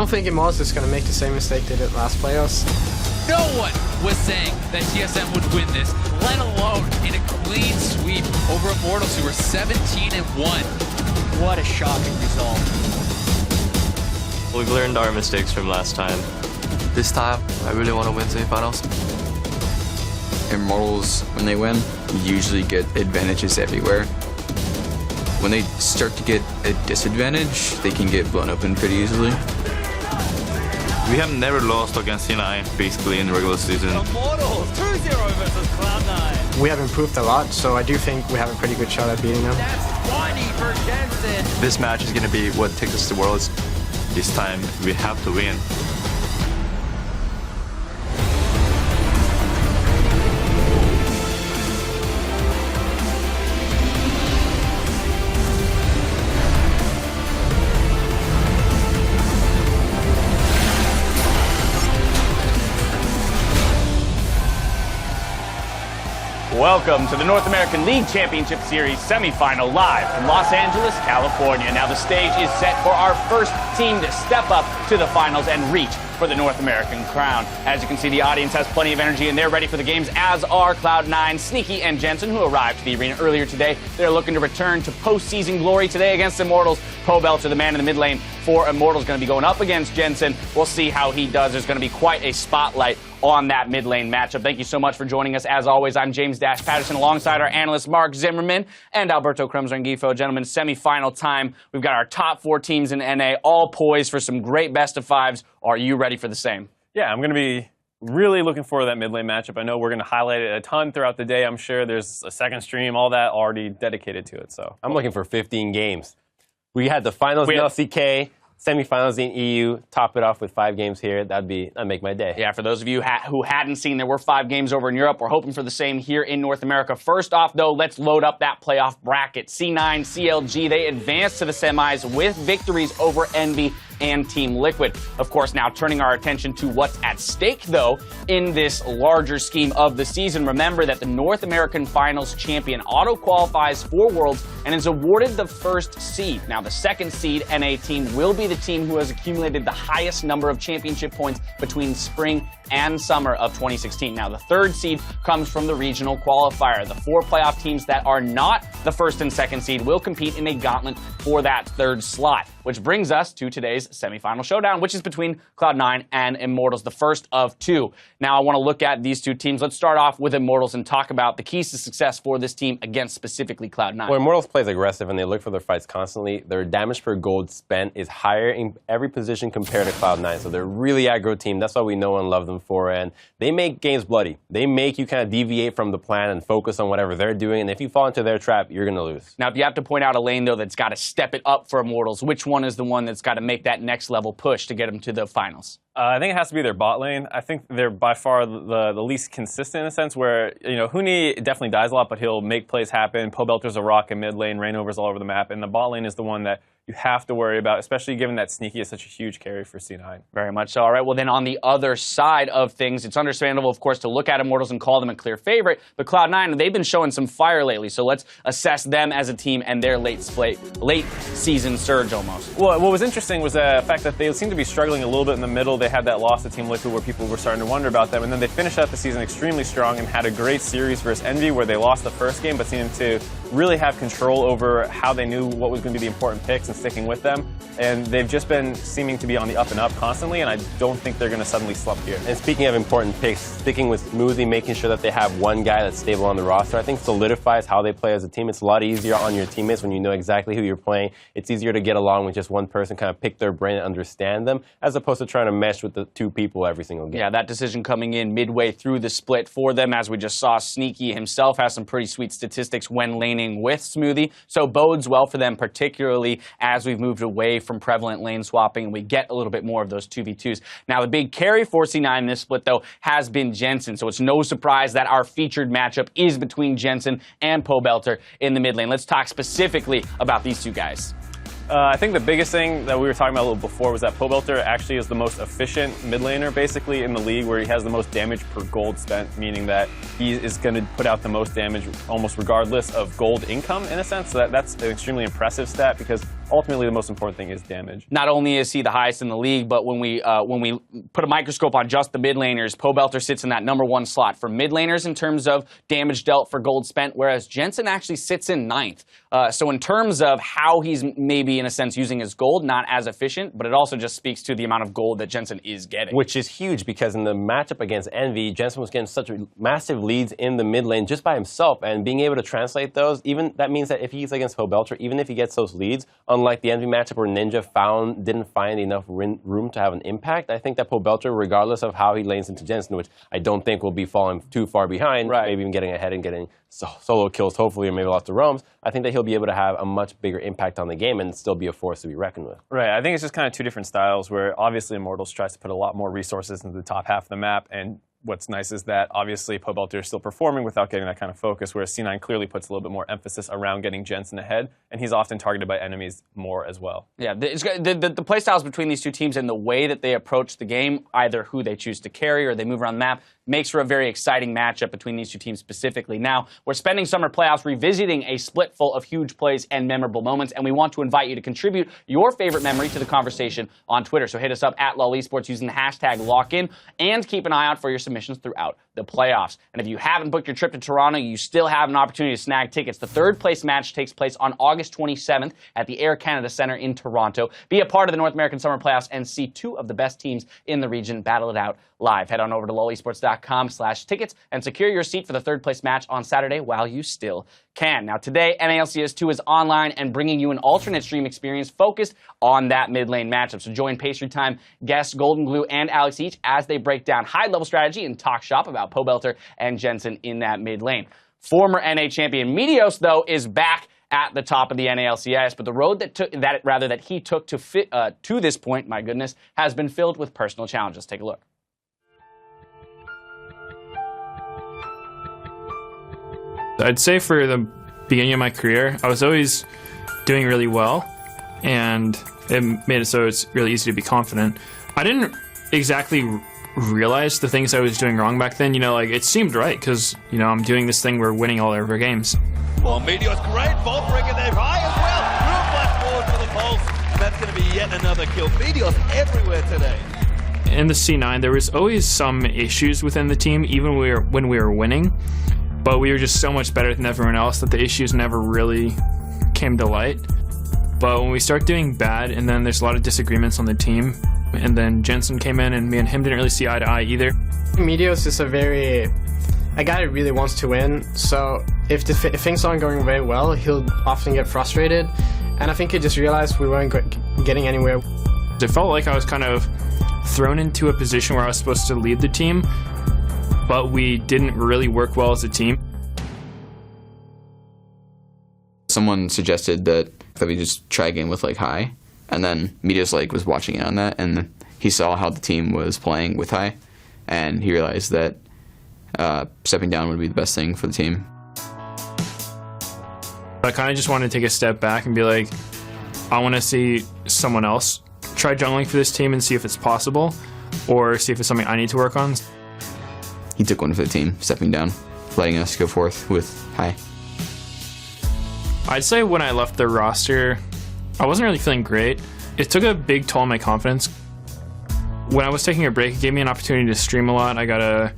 don't think Immortals is going to make the same mistake they did last playoffs. No one was saying that TSM would win this, let alone in a clean sweep over Immortals, who were 17-1. What a shocking result. We've learned our mistakes from last time. This time, I really want to win semifinals. Immortals, when they win, usually get advantages everywhere. When they start to get a disadvantage, they can get blown open pretty easily. We have never lost against C9, basically, in the regular season. Immortals 2-0 versus Cloud9. We have improved a lot, so I do think we have a pretty good shot at beating them. That's 20 for Jensen. This match is going to be what takes us to Worlds. This time, we have to win. Welcome to the North American League Championship Series semifinal live from Los Angeles, California. Now the stage is set for our first team to step up to the finals and reach for the North American crown. As you can see, the audience has plenty of energy and they're ready for the games, as are Cloud9, Sneaky, and Jensen, who arrived to the arena earlier today. They're looking to return to postseason glory today against Immortals. Pobelter, the man in the mid lane for Immortals, going to be going up against Jensen. We'll see how he does. There's going to be quite a spotlight on that mid lane matchup. Thank you so much for joining us. As always, I'm James Dash Patterson alongside our analysts Mark Zimmerman and Alberto Crumsrangifo. Gentlemen, semifinal time. We've got our top 4 teams in NA all poised for some great best of fives. Are you ready for the same? Yeah, I'm going to be really looking forward to that mid lane matchup. I know we're going to highlight it a ton throughout the day. I'm sure there's a second stream, all that already dedicated to it. So I'm looking for 15 games. We had the finals in LCK, semifinals in EU, top it off with 5 games here. That'd make my day. Yeah, for those of you who hadn't seen, there were 5 games over in Europe. We're hoping for the same here in North America. First off, though, let's load up that playoff bracket. C9, CLG, they advanced to the semis with victories over Envy and Team Liquid. Of course, now turning our attention to what's at stake, though, in this larger scheme of the season. Remember that the North American Finals champion auto-qualifies for Worlds and is awarded the first seed. Now, the second seed NA team will be the team who has accumulated the highest number of championship points between spring and summer of 2016. Now, the third seed comes from the regional qualifier. The 4 playoff teams that are not the first and second seed will compete in a gauntlet for that third slot, which brings us to today's semifinal showdown, which is between Cloud9 and Immortals, the first of 2. Now, I want to look at these 2 teams. Let's start off with Immortals and talk about the keys to success for this team against specifically Cloud9. Well, Immortals plays aggressive and they look for their fights constantly. Their damage per gold spent is higher in every position compared to Cloud9, so they're really aggro team. That's why we know and love them for, and they make games bloody. They make you kind of deviate from the plan and focus on whatever they're doing, and if you fall into their trap, you're going to lose. Now, if you have to point out a lane, though, that's got to step it up for Immortals, which one is the one that's got to make that next level push to get them to the finals? I think it has to be their bot lane. I think they're by far the least consistent in a sense where, you know, Huni definitely dies a lot, but he'll make plays happen. Pobelter's a rock in mid lane, Rainover's all over the map, and the bot lane is the one that you have to worry about, especially given that Sneaky is such a huge carry for C9. Very much so. All right, well then on the other side of things, it's understandable, of course, to look at Immortals and call them a clear favorite, but Cloud9, they've been showing some fire lately, so let's assess them as a team and their late season surge almost. Well, what was interesting was the fact that they seemed to be struggling a little bit in the middle. They had that loss to Team Liquid where people were starting to wonder about them, and then they finished out the season extremely strong and had a great series versus Envy where they lost the first game but seemed to really have control over how they knew what was going to be the important picks and sticking with them. And they've just been seeming to be on the up and up constantly, and I don't think they're going to suddenly slump here. And speaking of important picks, sticking with Smoothie, making sure that they have one guy that's stable on the roster, I think solidifies how they play as a team. It's a lot easier on your teammates when you know exactly who you're playing. It's easier to get along with just one person, kind of pick their brain and understand them, as opposed to trying to mesh with the 2 people every single game. Yeah, that decision coming in midway through the split for them, as we just saw, Sneaky himself has some pretty sweet statistics when laning with Smoothie, so bodes well for them, particularly as we've moved away from prevalent lane swapping and we get a little bit more of those 2v2s. Now, the big carry for C9 in this split, though, has been Jensen, so it's no surprise that our featured matchup is between Jensen and Pobelter in the mid lane. Let's talk specifically about these 2 guys. I think the biggest thing that we were talking about a little before was that Pobelter actually is the most efficient mid laner basically in the league, where he has the most damage per gold spent, meaning that he is going to put out the most damage almost regardless of gold income in a sense. So that's an extremely impressive stat, because ultimately the most important thing is damage. Not only is he the highest in the league, but when we put a microscope on just the mid laners, Pobelter sits in that #1 slot for mid laners in terms of damage dealt for gold spent, whereas Jensen actually sits in 9th. So in terms of how he's maybe in a sense using his gold, not as efficient, but it also just speaks to the amount of gold that Jensen is getting. Which is huge because in the matchup against Envy, Jensen was getting such massive leads in the mid lane just by himself, and being able to translate those, even that means that if he's against Pobelter, even if he gets those leads, unlike the Envy matchup where Ninja didn't find enough room to have an impact, I think that Pobelter, regardless of how he lanes into Jensen, which I don't think will be falling too far behind, maybe even getting ahead and getting solo kills, hopefully, or maybe lots of roams, I think that he'll be able to have a much bigger impact on the game and still be a force to be reckoned with. Right, I think it's just kind of two different styles where obviously Immortals tries to put a lot more resources into the top half of the map, and what's nice is that obviously Pobelter is still performing without getting that kind of focus, whereas C9 clearly puts a little bit more emphasis around getting Jensen ahead, and he's often targeted by enemies more as well. Yeah, the playstyles between these two teams and the way that they approach the game, either who they choose to carry or they move around the map, makes for a very exciting matchup between these two teams specifically. Now, we're spending summer playoffs revisiting a split full of huge plays and memorable moments, and we want to invite you to contribute your favorite memory to the conversation on Twitter. So hit us up at LOLesports using the hashtag LOCKIN, and keep an eye out for your submissions throughout the playoffs. And if you haven't booked your trip to Toronto, you still have an opportunity to snag tickets. The third place match takes place on August 27th at the Air Canada Centre in Toronto. Be a part of the North American Summer Playoffs and see two of the best teams in the region battle it out live. Head on over to lolesports.com/tickets and secure your seat for the third place match on Saturday while you still can. Now today, NALCS 2 is online and bringing you an alternate stream experience focused on that mid lane matchup. So join Pastry Time guests Golden Glue and Alex Each as they break down high-level strategy and talk shop about Pobelter and Jensen in that mid lane. Former NA champion Meteos, though, is back at the top of the NALCS, but the road that he took to this point, my goodness, has been filled with personal challenges. Take a look. I'd say for the beginning of my career, I was always doing really well, and it made it so it's really easy to be confident. I didn't exactly realize the things I was doing wrong back then. You know, like, it seemed right, because, you know, I'm doing this thing, we're winning all of our games. Well, Meteor's great, Bolt bringing them high as well. Real flash forward for the Pulse, and that's going to be yet another kill. Meteor's everywhere today. In the C9, there was always some issues within the team, even when we were winning. But we were just so much better than everyone else that the issues never really came to light. But when we start doing bad, and then there's a lot of disagreements on the team, and then Jensen came in, and me and him didn't really see eye to eye either. Meteos is a guy that really wants to win, so if things aren't going very well, he'll often get frustrated, and I think he just realized we weren't getting anywhere. It felt like I was kind of thrown into a position where I was supposed to lead the team, but we didn't really work well as a team. Someone suggested that we just try again with like high, and then Meteos was watching it on that, and he saw how the team was playing with high, and he realized that stepping down would be the best thing for the team. I kind of just wanted to take a step back and be like, I want to see someone else try jungling for this team and see if it's possible, or see if it's something I need to work on. He took one for the team, stepping down, letting us go forth with high. I'd say when I left the roster, I wasn't really feeling great. It took a big toll on my confidence. When I was taking a break, it gave me an opportunity to stream a lot. I got to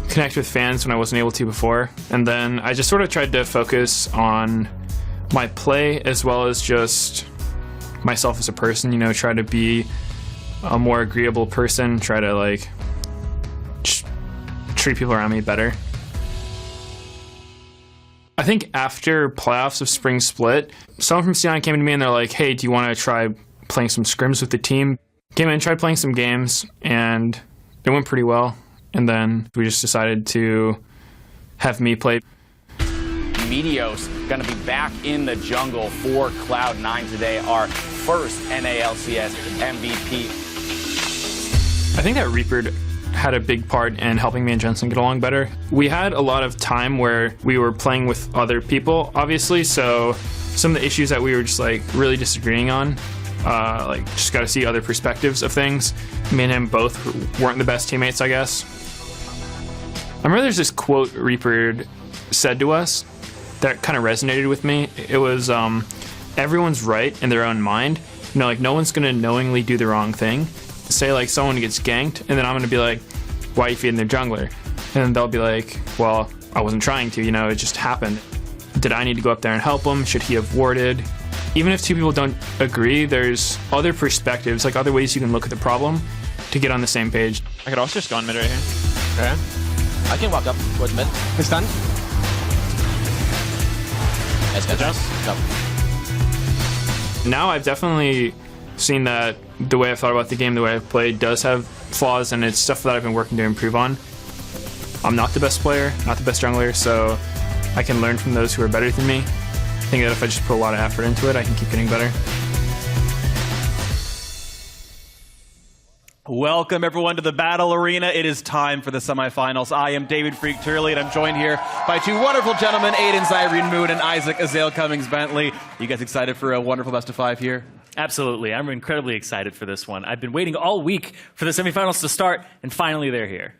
connect with fans when I wasn't able to before. And then I just sort of tried to focus on my play as well as just myself as a person, you know, try to be a more agreeable person, try to treat people around me better. I think after playoffs of Spring Split, someone from C9 came to me and they're like, hey, do you want to try playing some scrims with the team? Came in, tried playing some games, and it went pretty well. And then we just decided to have me play. Meteos going to be back in the jungle for Cloud9 today, our first NALCS MVP. I think that Reaper had a big part in helping me and Jensen get along better. We had a lot of time where we were playing with other people, obviously, so some of the issues that we were just really disagreeing on, just got to see other perspectives of things. Me and him both weren't the best teammates, I guess. I remember there's this quote Reaper said to us that kind of resonated with me. It was, everyone's right in their own mind. You know, like no one's gonna knowingly do the wrong thing. Say like someone gets ganked, and then I'm gonna be like, why are you feeding their jungler? And then they'll be like, well, I wasn't trying to, you know, it just happened. Did I need to go up there and help him? Should he have warded? Even if two people don't agree, there's other perspectives, like other ways you can look at the problem to get on the same page. I could also just go on mid right here. Okay. I can walk up towards mid. It's done. Nice catch. Go. Now I've definitely seen that the way I've thought about the game, the way I've played, does have flaws, and it's stuff that I've been working to improve on. I'm not the best player, not the best jungler, so I can learn from those who are better than me. I think that if I just put a lot of effort into it, I can keep getting better. Welcome everyone to the Battle Arena. It is time for the semifinals. I am David Freak Turley, and I'm joined here by two wonderful gentlemen, Aiden Zyrene Moon and Isaac Azale Cummings Bentley. You guys excited for a wonderful best of 5 here? Absolutely. I'm incredibly excited for this one. I've been waiting all week for the semifinals to start, and finally they're here.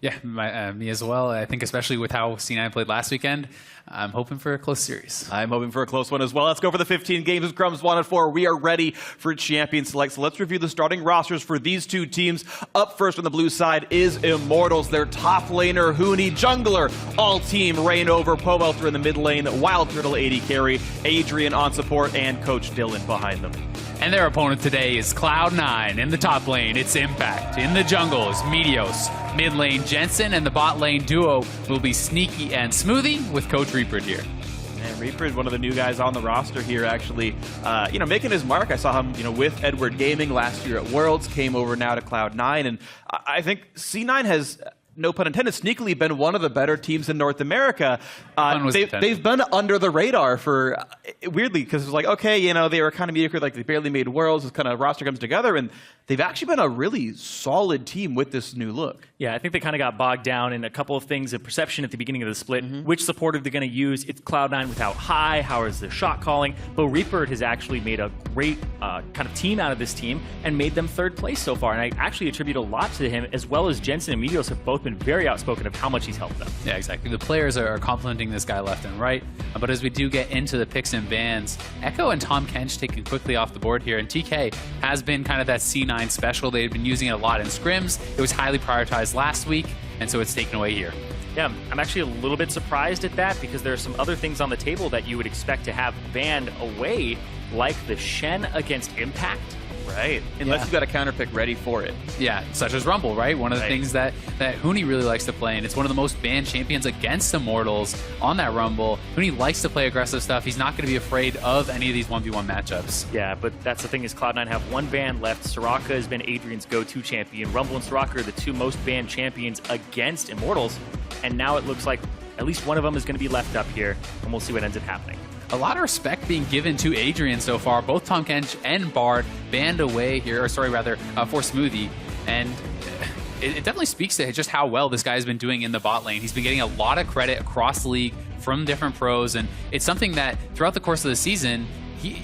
Yeah, me as well. I think especially with how C9 played last weekend, I'm hoping for a close series. I'm hoping for a close one as well. Let's go for the 15 games of Crumbs 1 and 4. We are ready for Champion Select. So let's review the starting rosters for these two teams. Up first on the blue side is Immortals. Their top laner, Huni, jungler, all team, Rainover, Powelter in the mid lane, Wild Turtle 80 carry, Adrian on support, and Coach Dylan behind them. And their opponent today is Cloud9. In the top lane, it's Impact. In the jungle is Meteos. Mid lane, Jensen, and the bot lane duo will be Sneaky and Smoothie with Coach Reaper here. And Reaper is one of the new guys on the roster here, actually, making his mark. I saw him, with Edward Gaming last year at Worlds, came over now to Cloud9, and I think C9 has, no pun intended, sneakily been one of the better teams in North America. They've been under the radar for, weirdly, because it was like, okay, they were kind of mediocre, like they barely made Worlds, this kind of roster comes together, and they've actually been a really solid team with this new look. Yeah, I think they kind of got bogged down in a couple of things of perception at the beginning of the split. Which supporter they're going to use? It's Cloud9 without High. How is the shot calling? But Reaper has actually made a great kind of team out of this team and made them third place so far. And I actually attribute a lot to him, as well as Jensen and Meteos have both been very outspoken of how much he's helped them. Yeah, exactly. The players are complimenting this guy left and right. But as we do get into the picks and bans, Echo and Tom Kench taken quickly off the board here. And TK has been kind of that C9 special. They've been using it a lot in scrims. It was highly prioritized last week, and so it's taken away here. Yeah, I'm actually a little bit surprised at that, because there are some other things on the table that you would expect to have banned away, like the Shen against Impact. Right. Unless you've got a counter pick ready for it. Yeah, such as Rumble, right? One of the things that Huni really likes to play, and it's one of the most banned champions against Immortals on that Rumble. Huni likes to play aggressive stuff. He's not going to be afraid of any of these 1v1 matchups. Yeah, but that's the thing, is Cloud9 have one ban left. Soraka has been Adrian's go-to champion. Rumble and Soraka are the two most banned champions against Immortals, and now it looks like at least one of them is going to be left up here, and we'll see what ends up happening. A lot of respect being given to Adrian so far. Both Tom Kench and Bard banned away here, for Smoothie. And it definitely speaks to just how well this guy has been doing in the bot lane. He's been getting a lot of credit across the league from different pros, and it's something that throughout the course of the season,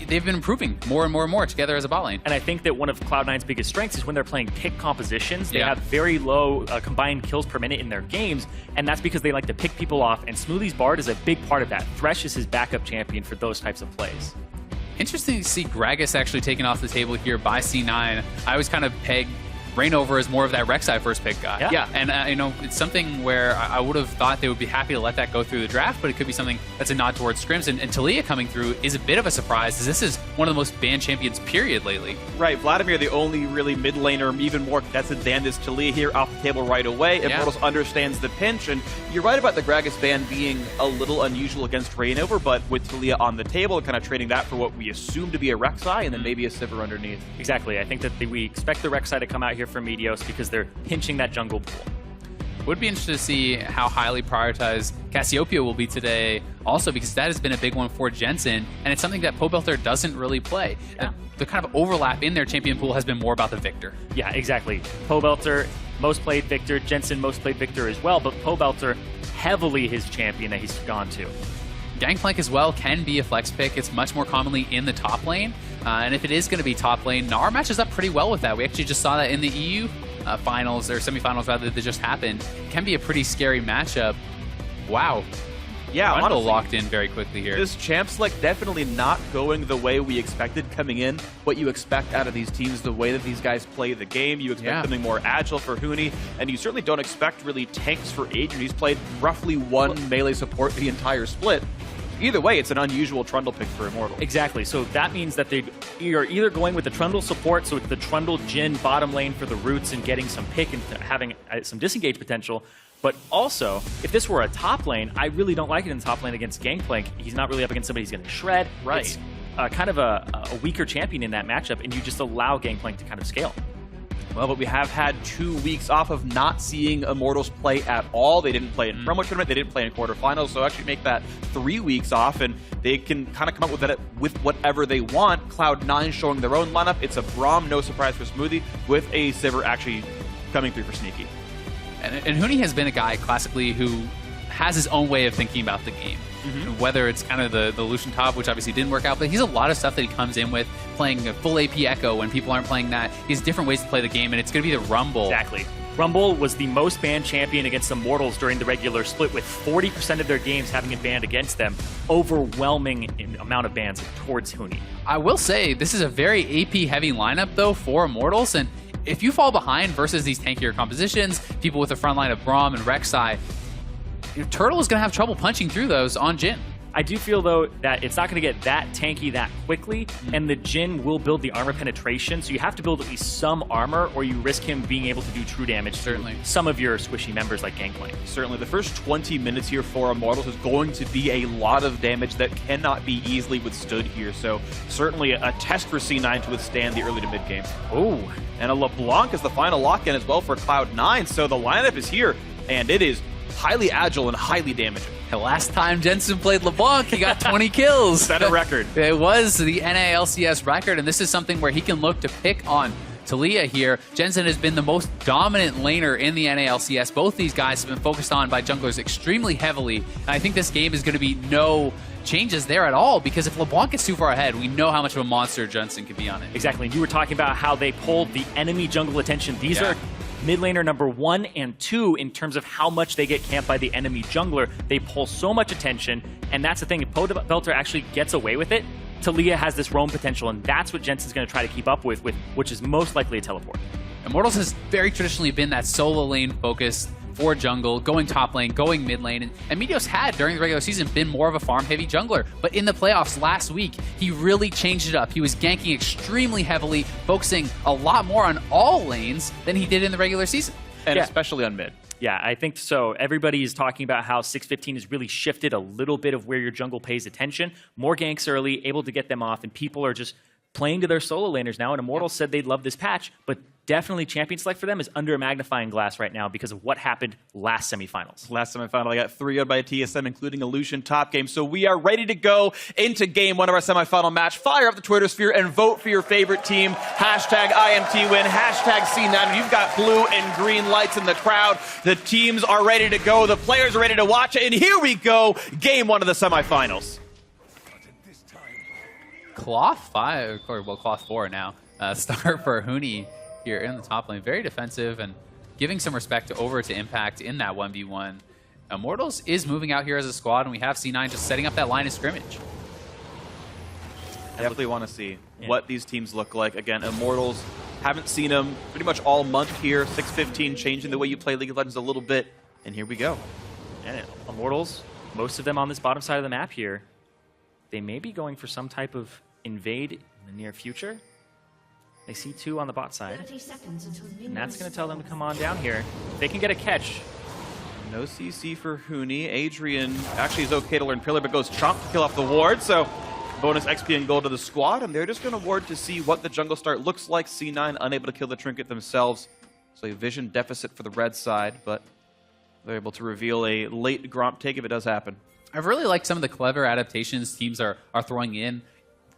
they've been improving more and more and more together as a bot lane. And I think that one of Cloud9's biggest strengths is when they're playing pick compositions. They have very low combined kills per minute in their games, and that's because they like to pick people off, and Smoothie's Bard is a big part of that. Thresh is his backup champion for those types of plays. Interesting to see Gragas actually taken off the table here by C9. I always kind of pegged Rainover as more of that Rek'Sai first pick guy. Yeah. And, it's something where I would have thought they would be happy to let that go through the draft, but it could be something that's a nod towards scrims. And Talia coming through is a bit of a surprise, as this is one of the most banned champions, period, lately. Right. Vladimir, the only really mid laner, even more contested than this Talia here off the table right away. Immortals understands the pinch, and you're right about the Gragas ban being a little unusual against Rainover, but with Talia on the table, kind of trading that for what we assume to be a Rek'Sai, and then maybe a Sivir underneath. Exactly. I think that we expect the Rek'Sai to come out here for Meteos, because they're pinching that jungle pool. Would be interested to see how highly prioritized Cassiopeia will be today also, because that has been a big one for Jensen, and it's something that Powelter doesn't really play. Yeah. The kind of overlap in their champion pool has been more about the Victor. Yeah, exactly. Powelter, most played Victor. Jensen, most played Victor as well, but Powelter, heavily his champion that he's gone to. Gangplank as well can be a flex pick. It's much more commonly in the top lane. And if it is going to be top lane, Gnar matches up pretty well with that. We actually just saw that in the EU finals, or semifinals rather, that just happened. It can be a pretty scary matchup. Wow. Yeah, Rundle honestly, locked in very quickly here. This champ select definitely not going the way we expected coming in. What you expect out of these teams, the way that these guys play the game. You expect something more agile for Huni, and you certainly don't expect really tanks for Adrian. He's played roughly one melee support the entire split. Either way, it's an unusual Trundle pick for Immortal. Exactly. So that means that you're either going with the Trundle support, so it's the Trundle Jhin bottom lane for the roots and getting some pick and having some disengage potential. But also, if this were a top lane, I really don't like it in the top lane against Gangplank. He's not really up against somebody he's going to shred. Right. It's kind of a weaker champion in that matchup, and you just allow Gangplank to kind of scale. Well, but we have had 2 weeks off of not seeing Immortals play at all. They didn't play in promo tournament. They didn't play in quarterfinals. So actually make that 3 weeks off, and they can kind of come up with that with whatever they want. Cloud9 showing their own lineup. It's a Braum, no surprise for Smoothie, with a Sivir actually coming through for Sneaky. And Huni has been a guy classically who has his own way of thinking about the game. Whether it's kind of the Lucian top, which obviously didn't work out, but he's a lot of stuff that he comes in with, playing a full AP Echo when people aren't playing that. He has different ways to play the game, and it's going to be the Rumble. Exactly. Rumble was the most banned champion against Immortals during the regular split, with 40% of their games having it banned against them. Overwhelming amount of bans towards Huni. I will say, this is a very AP-heavy lineup, though, for Immortals, and if you fall behind versus these tankier compositions, people with a front line of Braum and Rek'Sai, Turtle is going to have trouble punching through those on Jhin. I do feel, though, that it's not going to get that tanky that quickly, and the Jhin will build the armor penetration, so you have to build at least some armor, or you risk him being able to do true damage to some of your squishy members like Gangplank. Certainly. The first 20 minutes here for Immortals is going to be a lot of damage that cannot be easily withstood here, so certainly a test for C9 to withstand the early to mid game. Oh, and a LeBlanc is the final lock-in as well for Cloud9, so the lineup is here, and it is highly agile and highly damaging. The last time Jensen played LeBlanc, he got 20 kills. Set a record. It was the NALCS record, and this is something where he can look to pick on Talia here. Jensen has been the most dominant laner in the NALCS. Both these guys have been focused on by junglers extremely heavily, and I think this game is going to be no changes there at all, because if LeBlanc gets too far ahead, we know how much of a monster Jensen can be on it. Exactly. And you were talking about how they pulled the enemy jungle attention. These are mid laner number 1 and 2 in terms of how much they get camped by the enemy jungler. They pull so much attention, and that's the thing. If Belter actually gets away with it, Talia has this roam potential, and that's what Jensen's going to try to keep up with, which is most likely a teleport. Immortals has very traditionally been that solo lane focused for jungle, going top lane, going mid lane, and Meteos had, during the regular season, been more of a farm-heavy jungler. But in the playoffs last week, he really changed it up. He was ganking extremely heavily, focusing a lot more on all lanes than he did in the regular season. And especially on mid. Yeah, I think so. Everybody is talking about how 615 has really shifted a little bit of where your jungle pays attention. More ganks early, able to get them off, and people are just playing to their solo laners now. And Immortals said they'd love this patch, but definitely champion select for them is under a magnifying glass right now because of what happened last semifinals. Last semifinal, I got 3-0 by TSM, including a Lucian top game. So we are ready to go into game 1 of our semifinal match. Fire up the Twitter sphere and vote for your favorite team. Hashtag IMT win, hashtag C9. You've got blue and green lights in the crowd. The teams are ready to go. The players are ready to watch it. And here we go, game 1 of the semifinals. Cloth 5, or well, Cloth 4 now. Start for Huni here in the top lane. Very defensive and giving some respect over to Impact in that 1v1. Immortals is moving out here as a squad, and we have C9 just setting up that line of scrimmage. I definitely want to see what these teams look like. Again, Immortals, haven't seen them pretty much all month here. 615 changing the way you play League of Legends a little bit, and here we go. And Immortals, most of them on this bottom side of the map here, they may be going for some type of invade in the near future. They see 2 on the bot side, and that's going to tell them to come on down here. They can get a catch. No CC for Huni. Adrian actually is okay to learn Pillar, but goes Chomp to kill off the ward, so bonus XP and gold to the squad, and they're just going to ward to see what the jungle start looks like. C9 unable to kill the Trinket themselves, so a vision deficit for the red side, but they're able to reveal a late Gromp take if it does happen. I've really liked some of the clever adaptations teams are throwing in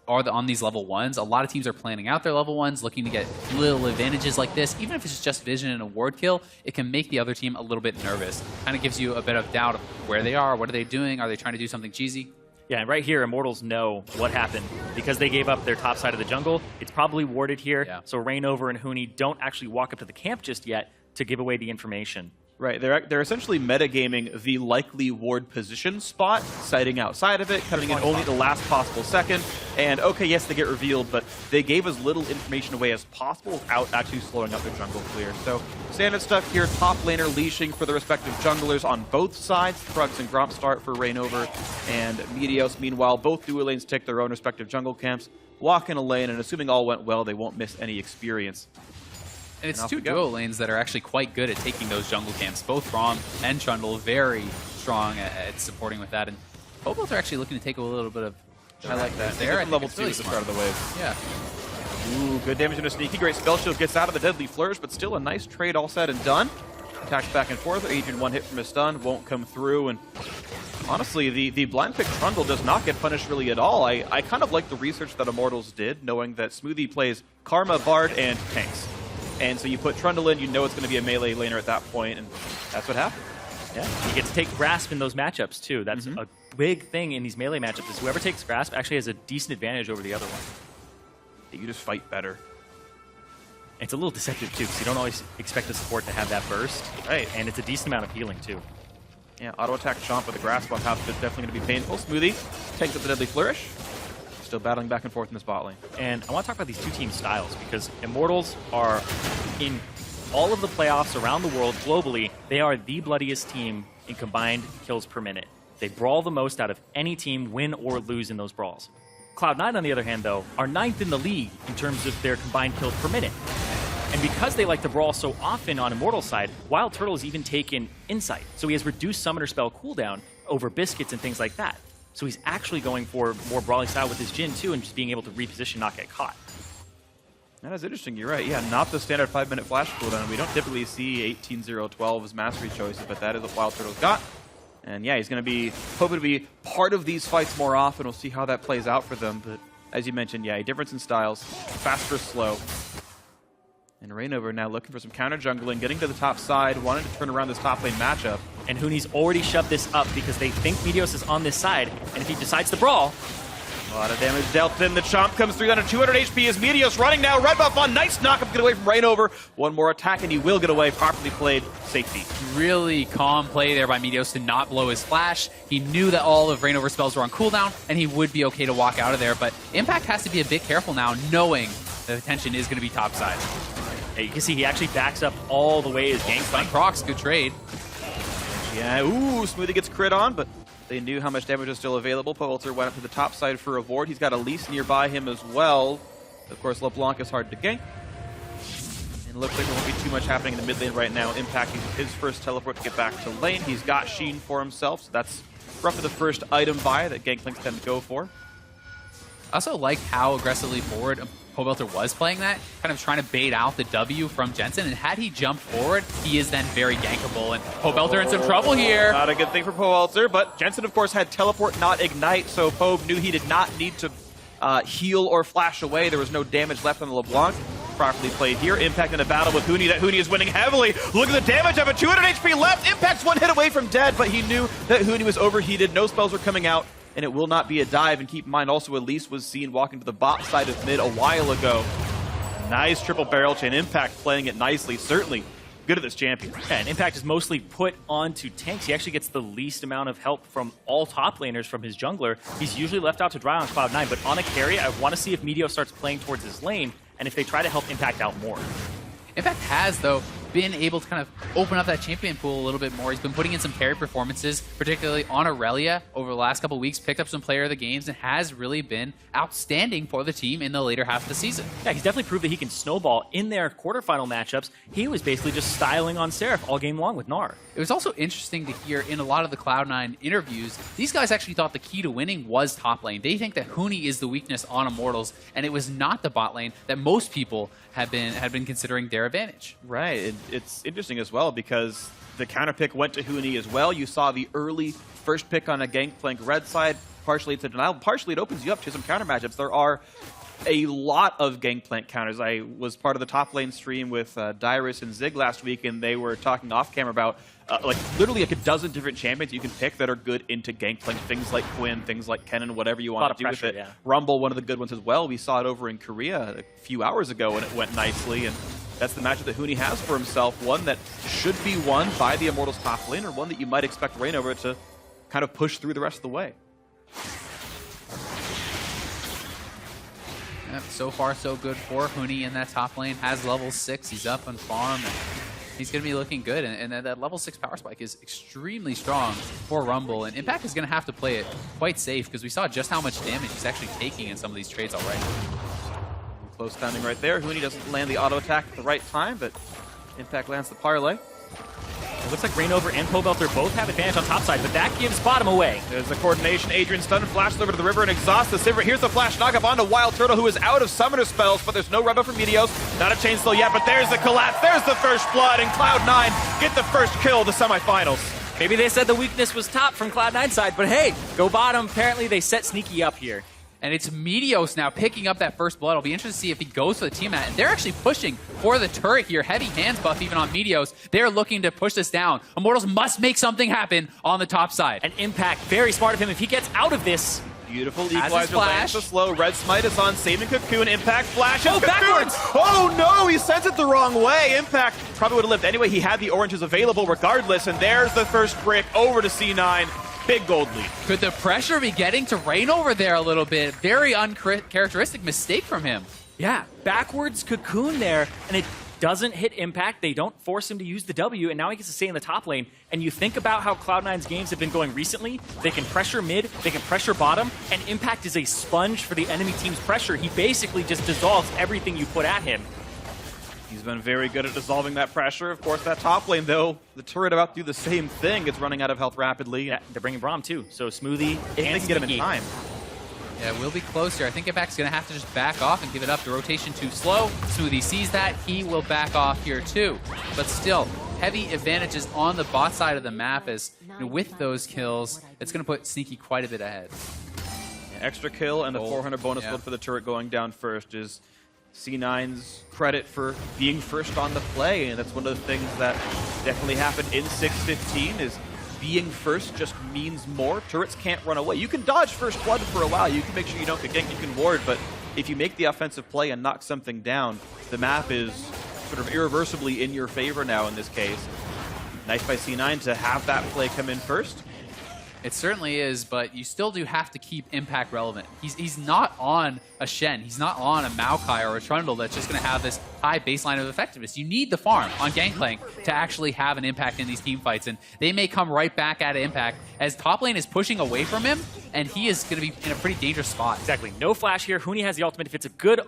on these level 1s. A lot of teams are planning out their level 1s, looking to get little advantages like this. Even if it's just vision and a ward kill, it can make the other team a little bit nervous. Kind of gives you a bit of doubt of where they are, what are they doing, are they trying to do something cheesy? Yeah, and right here, Immortals know what happened. Because they gave up their top side of the jungle, it's probably warded here, so Rainover and Huni don't actually walk up to the camp just yet to give away the information. Right, they're essentially metagaming the likely ward position spot, sighting outside of it, coming in only at the last possible second, and okay, yes, they get revealed, but they gave as little information away as possible without actually slowing up their jungle clear. So, standard stuff here, top laner leashing for the respective junglers on both sides. Krugs and Gromp start for Reignover and Meteos. Meanwhile, both duo lanes take their own respective jungle camps, walk in a lane, and assuming all went well, they won't miss any experience. And it's two duo lanes that are actually quite good at taking those jungle camps. Both Rom and Trundle very strong at supporting with that. And both are actually looking to take a little bit of... I like that. There, Level 2 really at the start of the wave. Yeah. Ooh, good damage into Sneaky. Great spell shield gets out of the Deadly Flourish, but still a nice trade all said and done. Attacks back and forth. Adrian one hit from his stun. Won't come through. And honestly, the blind pick Trundle does not get punished really at all. I kind of like the research that Immortals did, knowing that Smoothie plays Karma, Bard, and tanks. And so you put Trundle in, you know it's going to be a melee laner at that point, and that's what happened. Yeah, you get to take Grasp in those matchups, too. That's a big thing in these melee matchups, is whoever takes Grasp actually has a decent advantage over the other one. You just fight better. It's a little deceptive, too, because you don't always expect the support to have that burst. Right. And it's a decent amount of healing, too. Yeah, auto-attack Chomp with a Grasp on top of it is definitely going to be painful. Smoothie takes up the Deadly Flourish. Still battling back and forth in this bot lane. And I want to talk about these two team styles, because Immortals are, in all of the playoffs around the world globally, they are the bloodiest team in combined kills per minute. They brawl the most out of any team, win or lose in those brawls. Cloud9, on the other hand, though, are 9th in the league in terms of their combined kills per minute. And because they like to brawl so often on Immortal's side, Wild Turtle has even taken Insight. So he has reduced Summoner Spell cooldown over Biscuits and things like that. So he's actually going for more brawling style with his Jhin, too, and just being able to reposition, not get caught. That is interesting. You're right. Yeah, not the standard 5-minute flash cooldown. We don't typically see 18-0-12 as mastery choices, but that is what Wild Turtle's got. And yeah, he's going to be hoping to be part of these fights more often. We'll see how that plays out for them. But as you mentioned, yeah, a difference in styles. Fast versus slow. And Reignover now looking for some counter jungling, getting to the top side, wanting to turn around this top lane matchup. And Huni's already shoved this up because they think Meteos is on this side, and if he decides to brawl... A lot of damage dealt in. The Chomp comes through down to 200 HP as Meteos running now. Red buff on. Nice knockup to get away from Reignover. One more attack, and he will get away. Properly played. Safety. Really calm play there by Meteos to not blow his flash. He knew that all of Reignover's spells were on cooldown, and he would be okay to walk out of there. But Impact has to be a bit careful now, knowing the attention is going to be topside. Yeah, you can see he actually backs up all the way as Gangplank. Procs, good trade. Yeah, ooh, Smoothie gets crit on, but they knew how much damage was still available. Powelter went up to the top side for a ward. He's got Elise nearby him as well. Of course, LeBlanc is hard to gank. And it looks like there won't be too much happening in the mid lane right now, impacting his first teleport to get back to lane. He's got Sheen for himself, so that's roughly the first item buy that Gangplanks tend to go for. I also like how aggressively forward Pobelter was playing that, kind of trying to bait out the W from Jensen, and had he jumped forward, he is then very gankable, and Pobelter in some trouble here. Not a good thing for Pobelter, but Jensen, of course, had teleport, not ignite, so Pobe knew he did not need to heal or flash away. There was no damage left on the LeBlanc. Properly played here. Impact in a battle with Huni. That Huni is winning heavily. Look at the damage of it. 200 HP left. Impact's one hit away from dead, but he knew that Huni was overheated. No spells were coming out, and it will not be a dive. And keep in mind, also, Elise was seen walking to the bot side of mid a while ago. Nice triple barrel chain. Impact playing it nicely. Certainly good at this champion. Yeah, and Impact is mostly put onto tanks. He actually gets the least amount of help from all top laners from his jungler. He's usually left out to dry on Cloud9, but on a carry, I want to see if Meteos starts playing towards his lane, and if they try to help Impact out more. Impact has, though, been able to kind of open up that champion pool a little bit more. He's been putting in some carry performances, particularly on Aurelia over the last couple weeks, picked up some player of the games, and has really been outstanding for the team in the later half of the season. Yeah, he's definitely proved that he can snowball. In their quarterfinal matchups, he was basically just styling on Seraph all game long with Gnar. It was also interesting to hear in a lot of the Cloud9 interviews, these guys actually thought the key to winning was top lane. They think that Huni is the weakness on Immortals, and it was not the bot lane that most people had been considering their advantage. Right. It's interesting as well because the counter pick went to Huni as well. You saw the early first pick on a Gangplank red side. Partially it's a denial. Partially it opens you up to some counter matchups. There are a lot of Gangplank counters. I was part of the top lane stream with Dyrus and Zig last week, and they were talking off camera about like literally like a dozen different champions you can pick that are good into Gangplank. Things like Quinn, things like Kennen, whatever you want to do with it. Yeah. Rumble, one of the good ones as well. We saw it over in Korea a few hours ago, and it went nicely. And that's the matchup that Huni has for himself, one that should be won by the Immortals top lane, or one that you might expect Reignover to kind of push through the rest of the way. Yep, so far so good for Huni in that top lane. Has level 6, he's up on farm. He's going to be looking good, and that level 6 power spike is extremely strong for Rumble, and Impact is going to have to play it quite safe because we saw just how much damage he's actually taking in some of these trades already. Close timing right there. Huni doesn't land the auto attack at the right time, but Impact lands the parlay. It looks like Reignover and Pobelter both have advantage on top side, but that gives bottom away. There's the coordination. Adrian stun flashes over to the river and exhausts the Sivert. Here's the flash knock up onto Wild Turtle, who is out of summoner spells, but there's no rub up from Meteos. Not a chain still yet, but there's the collapse. There's the first blood, and Cloud9 get the first kill of the semifinals. Maybe they said the weakness was top from Cloud9 side, but hey, go bottom. Apparently they set Sneaky up here. And it's Meteos now picking up that first blood. I'll be interested to see if he goes for the team mat. And they're actually pushing for the turret here. Heavy hands buff even on Meteos. They're looking to push this down. Immortals must make something happen on the top side. And Impact, very smart of him. If he gets out of this, beautiful equalizer lands the slow. Red Smite is on, saving Cocoon. Impact flashes. Oh, backwards! Oh no, he sent it the wrong way. Impact probably would have lived anyway. He had the oranges available regardless. And there's the first brick over to C9. Big gold lead. Could the pressure be getting to Reignover there a little bit? Very uncharacteristic mistake from him. Yeah, backwards Cocoon there, and it doesn't hit Impact. They don't force him to use the W, and now he gets to stay in the top lane. And you think about how Cloud9's games have been going recently. They can pressure mid, they can pressure bottom, and Impact is a sponge for the enemy team's pressure. He basically just dissolves everything you put at him. He's been very good at dissolving that pressure. Of course, that top lane, though, the turret about to do the same thing. It's running out of health rapidly. Yeah, they're bringing Braum, too. So Smoothie if they can get him in time. Yeah, we'll be close here. I think Impact's going to have to just back off and give it up. The rotation too slow. Smoothie sees that. He will back off here, too. But still, heavy advantages on the bot side of the map as with those kills, it's going to put Sneaky quite a bit ahead. Yeah, extra kill and the 400 bonus gold for the turret going down first is C9's credit for being first on the play, and that's one of the things that definitely happened in 6-15 is being first just means more. Turrets can't run away. You can dodge first blood for a while. You can make sure you don't get ganked. You can ward, but if you make the offensive play and knock something down, the map is sort of irreversibly in your favor now in this case. Nice by C9 to have that play come in first. It certainly is, but you still do have to keep Impact relevant. He's not on a Shen. He's not on a Maokai or a Trundle that's just going to have this high baseline of effectiveness. You need the farm on Gangplank to actually have an impact in these team fights, and they may come right back at Impact as top lane is pushing away from him, and he is going to be in a pretty dangerous spot. Exactly. No flash here. Huni has the ultimate. If it's a good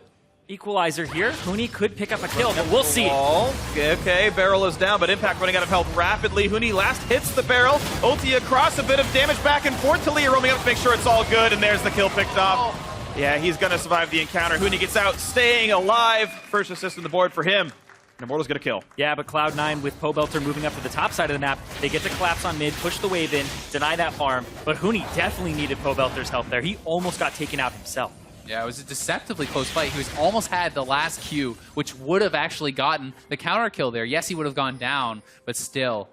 equalizer here, Huni could pick up a kill, but we'll see. Okay, barrel is down, but Impact running out of health rapidly. Huni last hits the barrel. Ulti across, a bit of damage back and forth. Talia roaming up to make sure it's all good, and there's the kill picked up. Yeah, he's going to survive the encounter. Huni gets out, staying alive. First assist on the board for him. And Immortal's going to kill. Yeah, but Cloud9 with Pobelter moving up to the top side of the map, they get to collapse on mid, push the wave in, deny that farm. But Huni definitely needed Pobelter's help there. He almost got taken out himself. Yeah, it was a deceptively close fight. He was almost had the last Q, which would have actually gotten the counter kill there. Yes, he would have gone down, but still,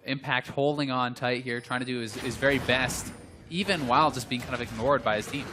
Impact holding on tight here, trying to do his very best, even while just being kind of ignored by his team.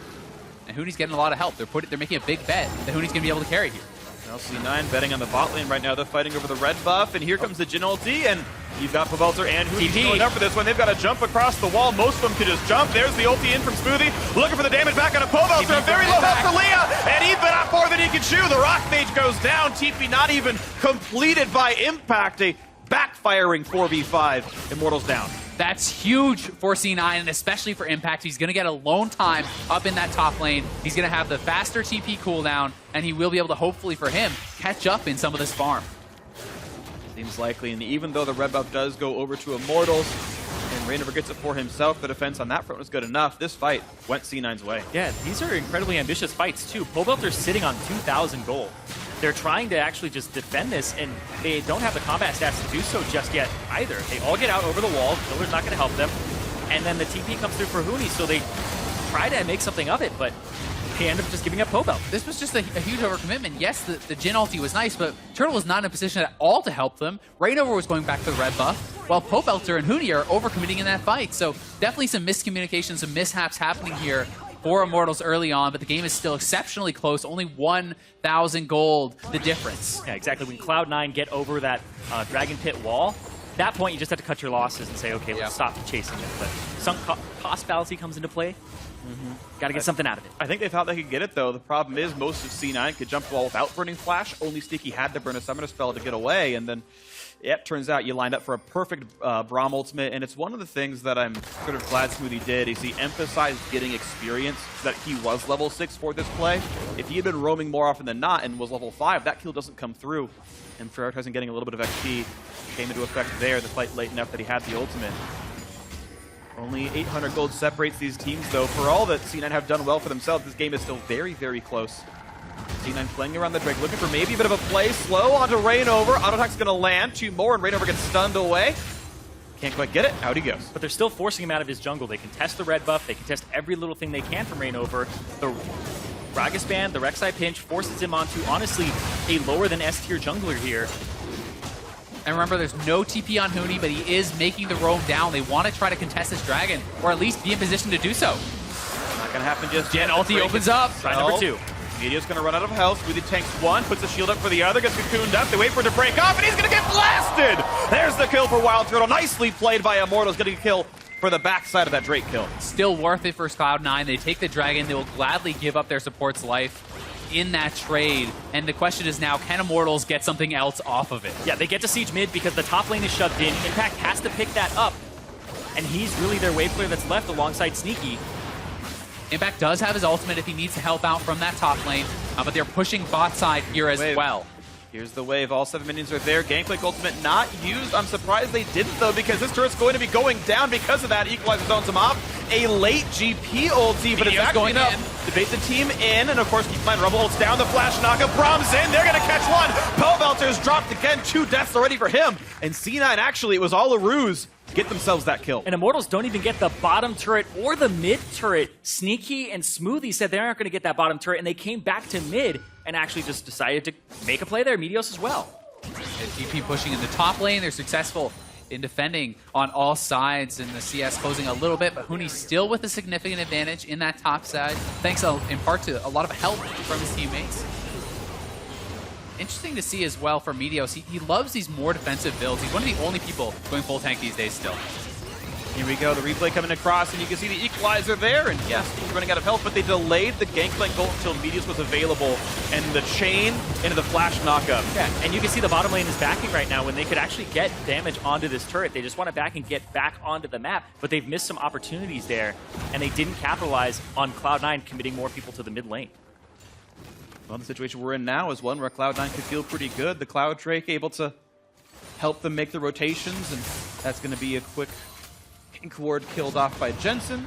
And Huni's getting a lot of help. They're making a big bet that Huni's going to be able to carry here. LC9 betting on the bot lane right now. They're fighting over the red buff, and here comes the Jhin ulti, and you've got Pobelter and Huni going up for this one. They've got to jump across the wall. Most of them could just jump. There's the ulti in from Smoothie, looking for the damage back on a Pobelter. Very low health for Leah, and he bit off more than he could chew. The Rock Mage goes down. TP not even completed by Impact. A backfiring 4v5. Immortals down. That's huge for C9, and especially for Impact. He's going to get alone time up in that top lane. He's going to have the faster TP cooldown, and he will be able to, hopefully for him, catch up in some of this farm. Seems likely, and even though the red buff does go over to Immortals, and Reignover gets it for himself, the defense on that front was good enough. This fight went C9's way. Yeah, these are incredibly ambitious fights, too. Pobelter's sitting on 2,000 gold. They're trying to actually just defend this, and they don't have the combat stats to do so just yet either. They all get out over the wall. Killer's not going to help them. And then the TP comes through for Huni, so they try to make something of it, but they end up just giving up Pobelter. This was just a huge overcommitment. Yes, the Jhin ulti was nice, but Turtle was not in a position at all to help them. Reignover was going back for the red buff, while Pobelter and Huni are overcommitting in that fight. So definitely some miscommunication, some mishaps happening here for Immortals early on, but the game is still exceptionally close. Only 1,000 gold, the difference. Yeah, exactly. When Cloud9 get over that Dragon Pit wall, at that point you just have to cut your losses and say, okay, let's stop chasing it. But sunk cost fallacy comes into play. Got to get something out of it. I think they thought they could get it, though. The problem is most of C9 could jump the wall without burning Flash. Only Sneaky had to burn a Summoner Spell to get away, and then it turns out you lined up for a perfect Braum ultimate, and it's one of the things that I'm sort of glad Smoothie did is he emphasized getting experience so that he was level 6 for this play. If he had been roaming more often than not and was level 5, that kill doesn't come through. And prioritizing getting a little bit of XP came into effect there, the fight late enough that he had the ultimate. Only 800 gold separates these teams, though. For all that C9 have done well for themselves, this game is still very, very close. C9 playing around the Drake, looking for maybe a bit of a play. Slow onto Rainover. Auto attack's going to land. 2 more, and Rainover gets stunned away. Can't quite get it. Out he goes. But they're still forcing him out of his jungle. They can test the red buff. They can test every little thing they can from Rainover. The Gragas Band, the Rek'Sai Pinch, forces him onto, honestly, a lower than S tier jungler here. And remember, there's no TP on Huni, but he is making the roam down. They want to try to contest this dragon, or at least be in position to do so. Not going to happen just Gen yet. ulti opens up. Try number 2. Media's going to run out of health. Smoothie tanks 1, puts the shield up for the other, gets cocooned up. They wait for it to break off, and he's going to get blasted! There's the kill for Wild Turtle. Nicely played by Immortals, getting a kill for the backside of that Drake kill. Still worth it for Cloud9. They take the dragon. They will gladly give up their support's life in that trade. And the question is now, can Immortals get something else off of it? Yeah, they get to siege mid because the top lane is shoved in. Impact has to pick that up, and he's really their wave player that's left alongside Sneaky. Impact does have his ultimate if he needs to help out from that top lane, but they're pushing bot side here as well. Here's the wave. All 7 minions are there. Gangplank ultimate not used. I'm surprised they didn't, though, because this turret's going to be going down because of that. Equalizer zones him off. A late GP ulti, but it's actually enough to bait the team in. And, of course, keep in mind, Rumble ults down. The flash knockup. Braum's in. They're going to catch one. Pelbelter's dropped again. 2 deaths already for him. And C9, actually, it was all a ruse. Get themselves that kill. And Immortals don't even get the bottom turret or the mid turret. Sneaky and Smoothie said they aren't going to get that bottom turret, and they came back to mid and actually just decided to make a play there. Meteos as well. And GP pushing in the top lane. They're successful in defending on all sides, and the CS closing a little bit, but Huni's still with a significant advantage in that top side, thanks in part to a lot of help from his teammates. Interesting to see as well for Meteos. He loves these more defensive builds. He's one of the only people going full tank these days still. Here we go, the replay coming across, and you can see the equalizer there, and yes, he's running out of health, but they delayed the Gangplank ult until Meteos was available, and the chain into the flash knockup. Yeah, and you can see the bottom lane is backing right now when they could actually get damage onto this turret. They just want to back and get back onto the map, but they've missed some opportunities there, and they didn't capitalize on Cloud9 committing more people to the mid lane. Well, the situation we're in now is one where Cloud9 could feel pretty good. The Cloud Drake able to help them make the rotations, and that's going to be a quick Ink Ward killed off by Jensen.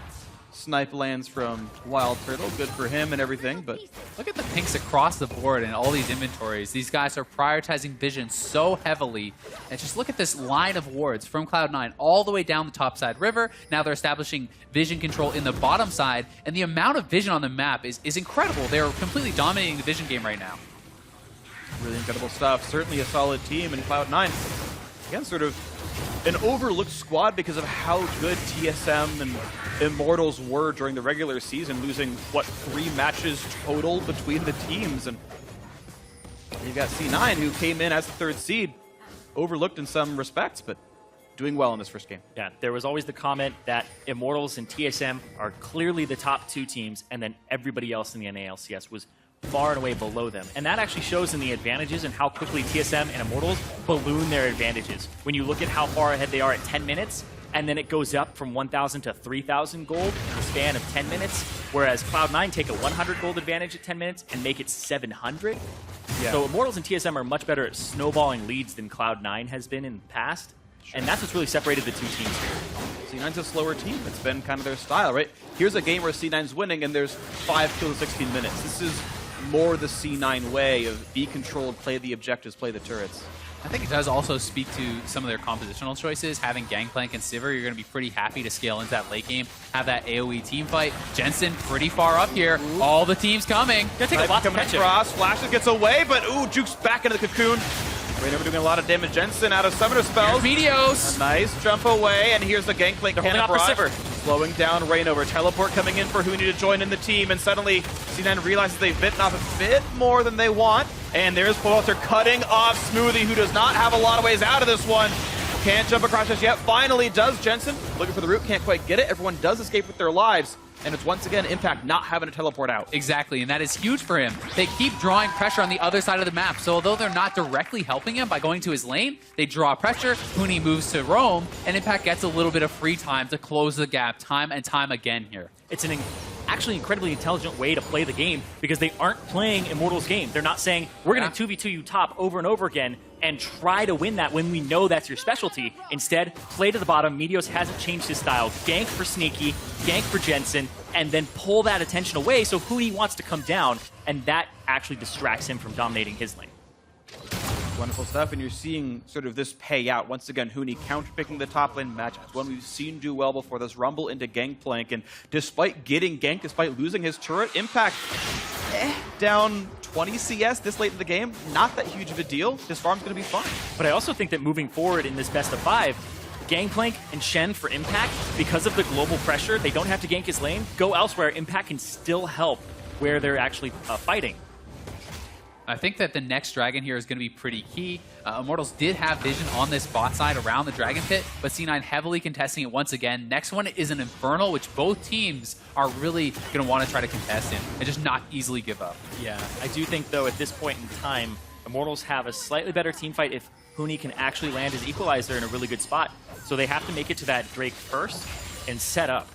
Snipe lands from Wild Turtle, good for him and everything, but look at the pinks across the board in all these inventories. These guys are prioritizing vision so heavily. And just look at this line of wards from Cloud9 all the way down the top side river. Now they're establishing vision control in the bottom side, and the amount of vision on the map is incredible. They're completely dominating the vision game right now. Really incredible stuff. Certainly a solid team, and Cloud9, again, sort of an overlooked squad because of how good TSM and Immortals were during the regular season, losing, what, 3 matches total between the teams. And you've got C9, who came in as the 3rd seed, overlooked in some respects, but doing well in this first game. Yeah, there was always the comment that Immortals and TSM are clearly the top 2 teams, and then everybody else in the NALCS was far and away below them. And that actually shows in the advantages and how quickly TSM and Immortals balloon their advantages. When you look at how far ahead they are at 10 minutes, and then it goes up from 1,000 to 3,000 gold in the span of 10 minutes, whereas Cloud9 take a 100 gold advantage at 10 minutes and make it 700. Yeah. So Immortals and TSM are much better at snowballing leads than Cloud9 has been in the past. Sure. And that's what's really separated the 2 teams here. C9's a slower team. It's been kind of their style, right? Here's a game where C9's winning and there's 5 kills in 16 minutes. This is more the C9 way of be controlled, play the objectives, play the turrets. I think it does also speak to some of their compositional choices. Having Gangplank and Sivir, you're going to be pretty happy to scale into that late game, have that AoE team fight. Jensen pretty far up here. Ooh. All the teams coming. Gonna take a lot to catch across. Flashes gets away, but ooh, Juke's back into the cocoon. Rainover doing a lot of damage. Jensen out of summoner spells. Here's Meteos. A nice jump away, and here's the Gangplank. They're holding off for Sivir. slowing down Reignover. Teleport coming in for Huni to join in the team, and suddenly C9 realizes they've bitten off a bit more than they want. And there's Powelter cutting off Smoothie, who does not have a lot of ways out of this one. Can't jump across just yet. Finally does Jensen. Looking for the root, can't quite get it. Everyone does escape with their lives. And it's once again Impact not having to teleport out. Exactly, and that is huge for him. They keep drawing pressure on the other side of the map, so although they're not directly helping him by going to his lane, they draw pressure, Huni moves to roam, and Impact gets a little bit of free time to close the gap time and time again here. It's an actually incredibly intelligent way to play the game because they aren't playing Immortals' game. They're not saying, we're going to 2v2 you top over and over again and try to win that when we know that's your specialty. Instead, play to the bottom. Meteos hasn't changed his style. Gank for Sneaky, gank for Jensen, and then pull that attention away so Huni wants to come down, and that actually distracts him from dominating his lane. Wonderful stuff, and you're seeing sort of this pay out. Once again, Huni counterpicking the top lane match. It's one we've seen do well before, this rumble into Gangplank, and despite getting ganked, despite losing his turret, Impact down 20 CS this late in the game. Not that huge of a deal. His farm's going to be fine. But I also think that moving forward in this best of 5, Gangplank and Shen for Impact, because of the global pressure, they don't have to gank his lane, go elsewhere. Impact can still help where they're actually fighting. I think that the next dragon here is going to be pretty key. Immortals did have vision on this bot side around the dragon pit, but C9 heavily contesting it once again. Next one is an Infernal, which both teams are really going to want to try to contest in and just not easily give up. Yeah, I do think, though, at this point in time, Immortals have a slightly better team fight if Huni can actually land his Equalizer in a really good spot. So they have to make it to that Drake first and set up.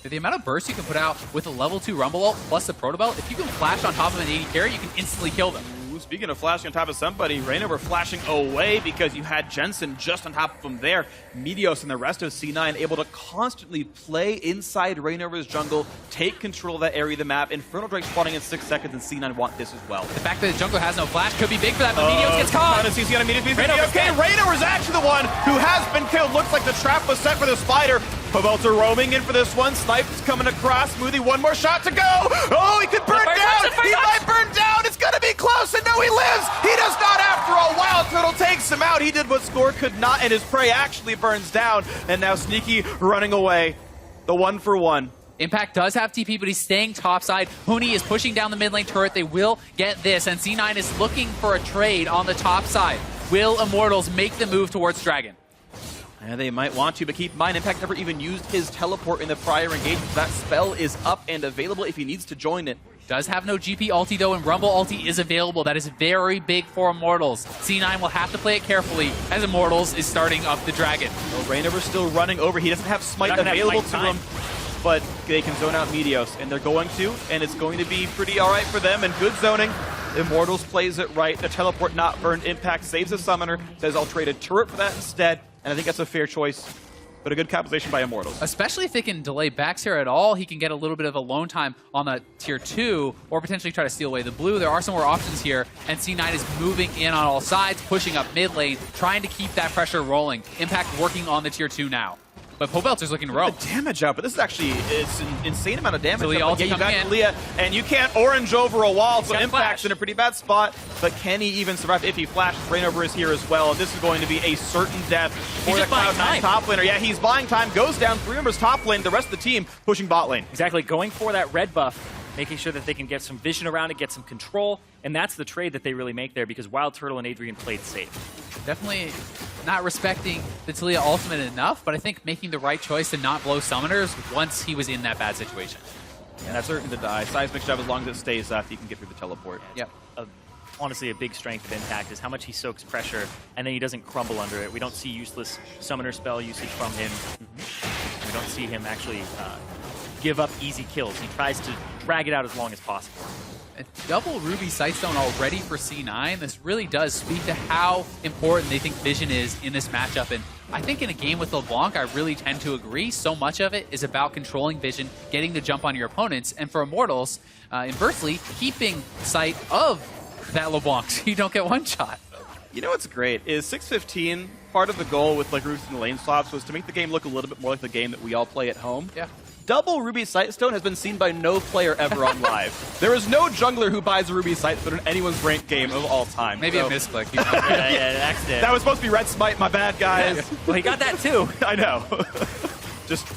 The amount of burst you can put out with a level 2 Rumble ult plus the Proto Belt, if you can flash on top of an 80 carry, you can instantly kill them. Ooh, speaking of flashing on top of somebody, Reignover flashing away because you had Jensen just on top of him there. Meteos and the rest of C9 able to constantly play inside Reignover's jungle, take control of that area of the map. Infernal Drake spawning in 6 seconds, and C9 want this as well. The fact that the jungle has no flash could be big for that, but Meteos gets caught. CC on immediate okay, Reignover's actually the one who has been killed. Looks like the trap was set for the spider. Powelter roaming in for this one. Snipes coming across. Smoothie, one more shot to go. Oh, he could burn down. He might burn down. It's going to be close, and no, he lives. He does not after a while. Turtle takes him out. He did what Score could not, and his prey actually burns down. And now Sneaky running away. The 1-for-1. Impact does have TP, but he's staying topside. Huni is pushing down the mid lane turret. They will get this, and C9 is looking for a trade on the top side. Will Immortals make the move towards Dragon? Yeah, they might want to, but keep in mind, Impact never even used his teleport in the prior engagement. That spell is up and available if he needs to join it. Does have no GP ulti though, and Rumble ulti is available. That is very big for Immortals. C9 will have to play it carefully as Immortals is starting up the Dragon. Well, Reignover's still running over. He doesn't have Smite available to him, but they can zone out Meteos, and they're going to, and it's going to be pretty all right for them, and good zoning. Immortals plays it right. The teleport not burned. Impact saves the summoner, says I'll trade a turret for that instead, and I think that's a fair choice. But a good capitalization by Immortals. Especially if they can delay backs here at all, he can get a little bit of alone time on the tier 2, or potentially try to steal away the blue. There are some more options here, and C9 is moving in on all sides, pushing up mid lane, trying to keep that pressure rolling. Impact working on the tier 2 now. But Powelter's looking to roam. The damage out, but this is actually, it's an insane amount of damage. So yeah, you got Leah, and you can't orange over a wall, so Impact's in a pretty bad spot. But can he even survive if he flashes? Reignover is here as well, and this is going to be a certain death for the Cloud9 top laner. Yeah, he's buying time, goes down, 3 members top lane, the rest of the team pushing bot lane. Exactly, going for that red buff, making sure that they can get some vision around it, get some control, and that's the trade that they really make there because Wild Turtle and Adrian played safe. Definitely not respecting the Talia ultimate enough, but I think making the right choice to not blow summoners once he was in that bad situation. And that's certain to die. Seismic shove, as long as it stays up, he can get through the teleport. Yep. Honestly, a big strength of Impact is how much he soaks pressure, and then he doesn't crumble under it. We don't see useless summoner spell usage from him. We don't see him actually give up easy kills. He tries to drag it out as long as possible. A double Ruby Sightstone already for C9. This really does speak to how important they think vision is in this matchup. And I think in a game with LeBlanc, I really tend to agree. So much of it is about controlling vision, getting the jump on your opponents, and for Immortals, inversely, keeping sight of that LeBlanc so you don't get one shot. You know what's great is 615, part of the goal with like Roots and the lane swaps was to make the game look a little bit more like the game that we all play at home. Yeah. Double Ruby Sightstone has been seen by no player ever on live. There is no jungler who buys a Ruby Sightstone in anyone's ranked game of all time. Maybe a misclick. That was supposed to be Red Smite, my bad, guys. Well, he got that too. I know. Just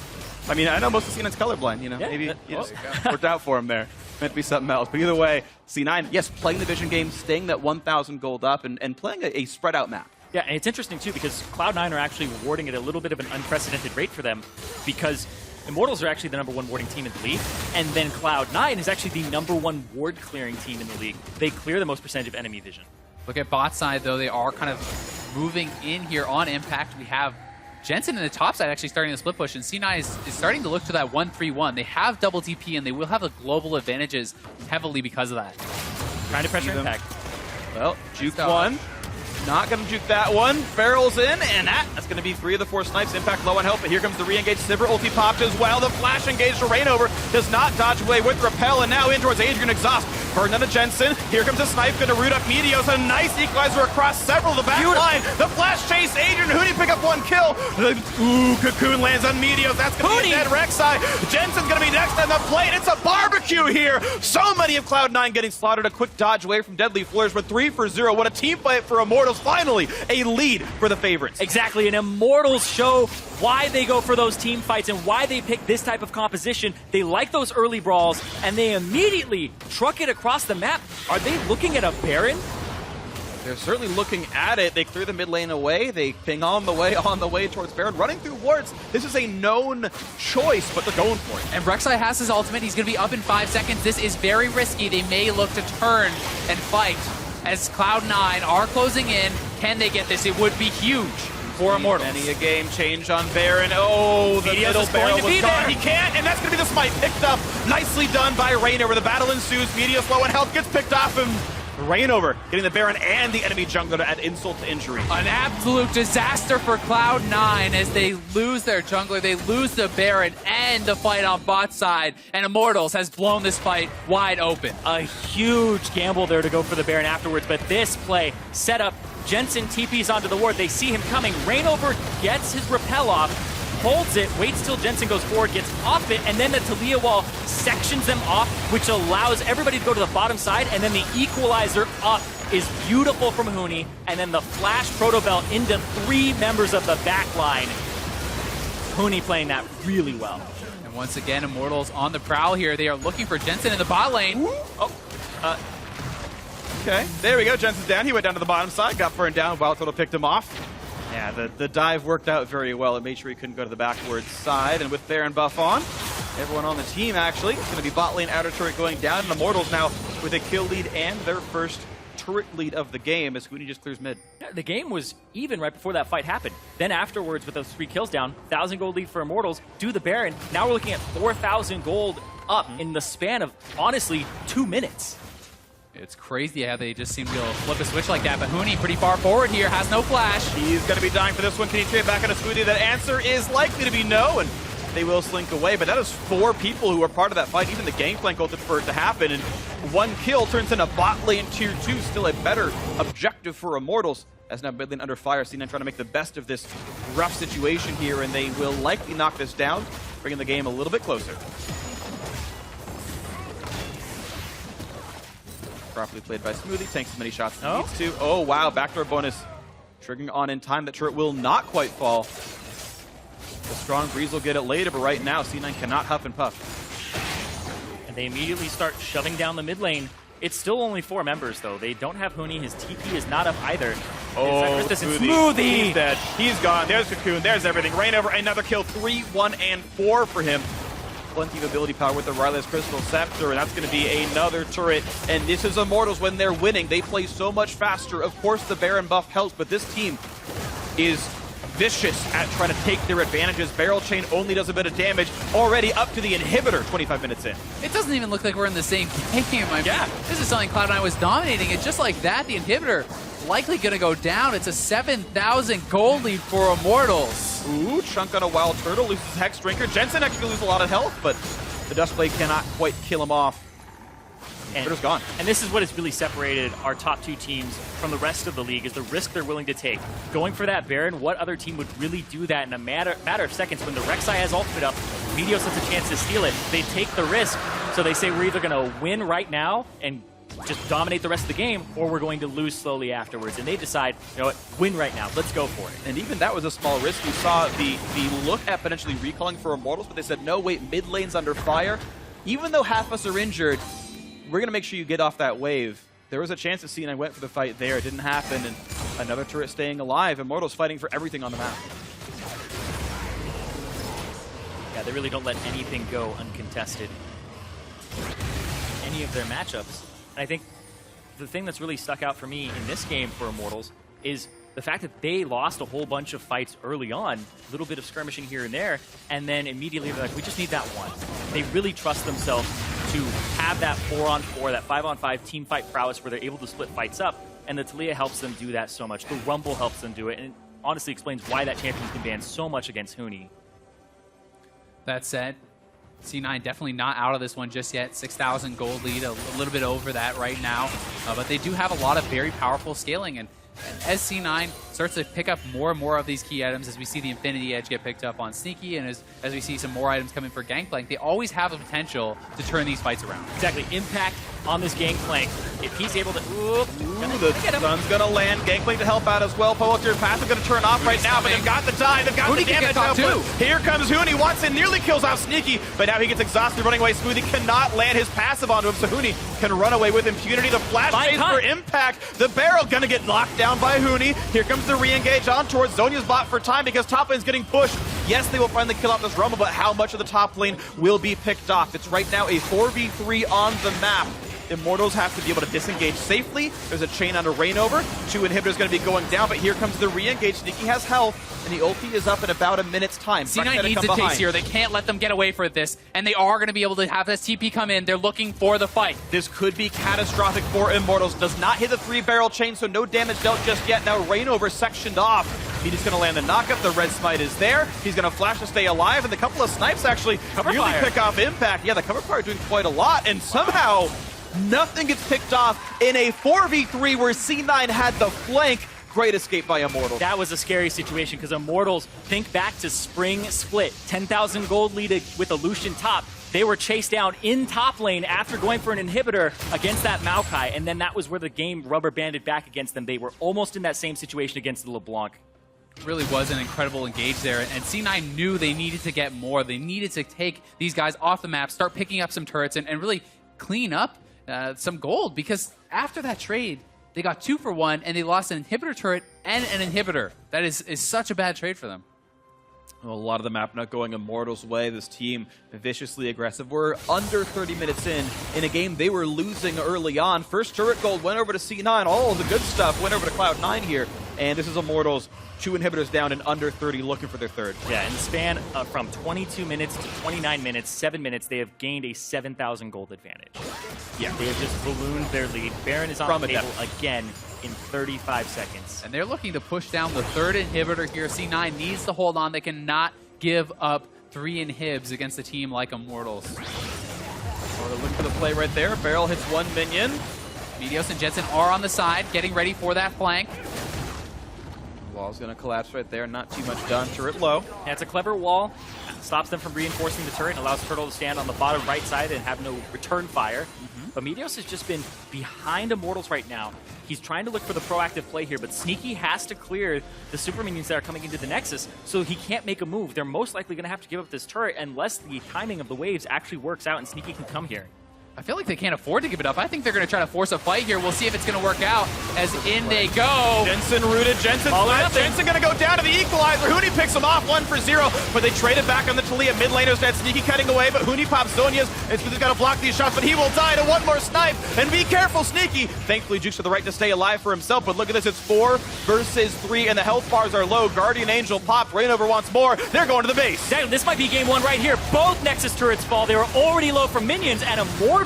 I mean, I know most of C9's colorblind, you know. Yeah, Maybe that- it worked out for him there. Meant to be something else. But either way, C9, yes, playing the Vision game, staying that 1,000 gold up, and playing a spread out map. Yeah, and it's interesting, too, because Cloud9 are actually rewarding at a little bit of an unprecedented rate for them, because Immortals are actually the #1 warding team in the league, and then Cloud9 is actually the #1 ward clearing team in the league. They clear the most percentage of enemy vision. Look at bot side, though. They are kind of moving in here on Impact. We have Jensen in the top side actually starting the split push, and C9 is starting to look to that 1-3-1. They have double DP, and they will have the global advantages heavily because of that. Trying to pressure Impact. Well, juke one. Not going to juke that one. Barrels in, and that's going to be 3 of the 4 snipes. Impact low on health, but here comes the re-engage. Sivir ulti popped as well. The flash engage to Rainover does not dodge away with Repel, and now in towards Adrian Exhaust. Burned onto Jensen. Here comes a snipe, going to root up Meteos. A nice equalizer across several of the back line. The flash chase, Adrian Huni pick up 1 kill. Ooh, Cocoon lands on Meteos. That's going to be a dead Rek'Sai. Jensen's going to be next on the plate. It's a barbecue here. So many of Cloud9 getting slaughtered. A quick dodge away from Deadly Flourish, but 3 for 0. What a team fight for Immortals. Finally, a lead for the favorites. Exactly, and Immortals show why they go for those team fights and why they pick this type of composition. They like those early brawls, and they immediately truck it across the map. Are they looking at a Baron? They're certainly looking at it. They clear the mid lane away. They ping on the way towards Baron. Running through wards. This is a known choice, but they're going for it. And Rek'Sai has his ultimate. He's going to be up in 5 seconds. This is very risky. They may look to turn and fight as Cloud9 are closing in. Can they get this? It would be huge for Immortals. Many a game changed on Baron. Oh, the Meteos middle is barrel going to was be gone. there. He can't, and that's going to be the smite picked up. Nicely done by Rainover. The battle ensues. Meteos low on health gets picked off him. Rainover getting the Baron and the enemy jungler to add insult to injury. An absolute disaster for Cloud9 as they lose their jungler, they lose the Baron and the fight on bot side, and Immortals has blown this fight wide open. A huge gamble there to go for the Baron afterwards, but this play set up. Jensen TPs onto the ward. They see him coming. Rainover gets his repel off, holds it, waits till Jensen goes forward, gets off it, and then the Talia wall sections them off, which allows everybody to go to the bottom side, and then the equalizer up is beautiful from Huni, and then the flash proto belt into 3 members of the back line. Huni playing that really well. And once again, Immortals on the prowl here. They are looking for Jensen in the bot lane. Okay, there we go. Jensen's down. He went down to the bottom side, got burned down. Wild Turtle picked him off. Yeah, the dive worked out very well. It made sure he couldn't go to the backwards side. And with Baron buff on, everyone on the team actually, it's going to be bot lane outer turret going down. And Immortals now with a kill lead and their first turret lead of the game as Huni just clears mid. Yeah, the game was even right before that fight happened. Then afterwards, with those 3 kills down, 1,000 gold lead for Immortals, do the Baron. Now we're looking at 4,000 gold up in the span of, honestly, 2 minutes. It's crazy how they just seem to be able to flip a switch like that, but Huni pretty far forward here, has no flash. He's going to be dying for this one. Can he trade back into Smoothie? That answer is likely to be no, and they will slink away, but that is 4 people who are part of that fight. Even the Gangplank ulted for it to happen, and 1 kill turns into bot lane tier 2, still a better objective for Immortals. As now mid lane under fire, C9 trying to make the best of this rough situation here, and they will likely knock this down, bringing the game a little bit closer. Properly played by Smoothie, tanks as many shots as he needs to. Oh wow, backdoor bonus. Triggering on in time, that turret will not quite fall. The strong breeze will get it later, but right now C9 cannot huff and puff. And they immediately start shoving down the mid lane. It's still only 4 members, though. They don't have Huni. His TP is not up either. Oh, Smoothie! He's dead. He's gone. There's Cocoon. There's everything. Rainover, another kill. 3, 1, and 4 for him. Plenty of ability power with the Rylai's Crystal Scepter, and that's going to be another turret. And this is Immortals when they're winning. They play so much faster. Of course, the Baron buff helps, but this team is vicious at trying to take their advantages. Barrel Chain only does a bit of damage. Already up to the inhibitor 25 minutes in. It doesn't even look like we're in the same game. I mean, this is something Cloud9 was dominating, and just like that, the inhibitor likely going to go down. It's a 7,000 gold lead for Immortals. Ooh, chunk on a Wild Turtle, loses Hex Drinker. Jensen actually loses a lot of health, but the Dustblade cannot quite kill him off. Inhibitor's gone. And this is what has really separated our top 2 teams from the rest of the league, is the risk they're willing to take. Going for that Baron, what other team would really do that in a matter of seconds? When the Rek'Sai has ultimate up, Meteos has a chance to steal it. They take the risk, so they say we're either going to win right now and just dominate the rest of the game, or we're going to lose slowly afterwards. And they decide, you know what, win right now. Let's go for it. And even that was a small risk. You saw the look at potentially recalling for Immortals, but they said, no, wait, mid lane's under fire. Even though half us are injured, we're going to make sure you get off that wave. There was a chance that C9 went for the fight there. It didn't happen, and another turret staying alive. Immortals fighting for everything on the map. Yeah, they really don't let anything go uncontested. Any of their matchups. And I think the thing that's really stuck out for me in this game for Immortals is the fact that they lost a whole bunch of fights early on, a little bit of skirmishing here and there, and then immediately they're like, we just need that one. They really trust themselves to have that 4-on-4, that 5-on-5 team fight prowess where they're able to split fights up, and the Taliyah helps them do that so much. The Rumble helps them do it, and it honestly explains why that champion can ban so much against Huni. That said, C9 definitely not out of this one just yet. 6,000 gold lead, a little bit over that right now. But they do have a lot of very powerful scaling. And as C9 starts to pick up more and more of these key items, as we see the Infinity Edge get picked up on Sneaky, and as we see some more items coming for Gangplank, they always have the potential to turn these fights around. Exactly. Impact on this Gangplank. If he's able to... The sun's going to land. Gangplank to help out as well. Poelter path is going to turn off right now, but they've got the time. They've got Huni the damage output. Here comes Huni. Wants it. Nearly kills off Sneaky, but now he gets exhausted running away. Smoothie cannot land his passive onto him, so Huni can run away with impunity. The flash phase for Impact. The barrel going to get locked down by Huni. Here comes the re-engage on towards Zhonya's bot for time because top lane's getting pushed. Yes, they will finally kill off this Rumble, but how much of the top lane will be picked off? It's right now a 4v3 on the map. Immortals have to be able to disengage safely. There's a chain on a Reignover. 2 inhibitors going to be going down, but here comes the re-engage. Sneaky has health, and the ulti is up in about a minute's time. C9 needs a taste here. They can't let them get away for this, and they are going to be able to have this TP come in. They're looking for the fight. This could be catastrophic for Immortals. Does not hit the 3-barrel chain, so no damage dealt just yet. Now Reignover sectioned off. He's going to land the knockup. The red smite is there. He's going to flash to stay alive, and a couple of snipes actually really pick off Impact. Yeah, the cover fire doing quite a lot, and somehow nothing gets picked off in a 4v3 where C9 had the flank. Great escape by Immortals. That was a scary situation because Immortals, think back to Spring Split. 10,000 gold lead with a Lucian top. They were chased down in top lane after going for an inhibitor against that Maokai, and then that was where the game rubber banded back against them. They were almost in that same situation against the LeBlanc. Really was an incredible engage there, and C9 knew they needed to get more. They needed to take these guys off the map, start picking up some turrets, and really clean up some gold, because after that trade, they got 2 for 1, and they lost an inhibitor turret and an inhibitor. That is such a bad trade for them. Well, a lot of the map not going Immortals' way. This team viciously aggressive. We're under 30 minutes in a game they were losing early on. First turret gold went over to C9. All of the good stuff went over to Cloud9 here. And this is Immortals, 2 inhibitors down in under 30, looking for their third. Yeah, in the span from 22 minutes to 29 minutes, 7 minutes, they have gained a 7,000 gold advantage. Yeah, they have just ballooned their lead. Baron is on the table again in 35 seconds. And they're looking to push down the 3rd inhibitor here. C9 needs to hold on. They cannot give up 3 inhibs against a team like Immortals. Or look for the play right there. Barrel hits 1 minion. Meteos and Jensen are on the side, getting ready for that flank. Wall's going to collapse right there. Not too much done. Turret low. Yeah, it's a clever wall. Stops them from reinforcing the turret and allows Turtle to stand on the bottom right side and have no return fire. But Meteos has just been behind Immortals right now. He's trying to look for the proactive play here, but Sneaky has to clear the super minions that are coming into the Nexus, so he can't make a move. They're most likely going to have to give up this turret unless the timing of the waves actually works out and Sneaky can come here. I feel like they can't afford to give it up. I think they're going to try to force a fight here. We'll see if it's going to work out as in they go. Jensen rooted. Jensen going to go down to the equalizer. Huni picks him off 1 for 0, but they traded back on the Taliyah. Mid laners had Sneaky cutting away, but Huni pops Zhonya's. And Smoothie's got to block these shots, but he will die to 1 more snipe. And be careful, Sneaky. Thankfully, Jukes to the right to stay alive for himself, but look at this. It's 4 versus 3, and the health bars are low. Guardian Angel popped. Reignover wants more. They're going to the base. Exactly. This might be game 1 right here. Both Nexus turrets fall. They were already low from minions, and Immortals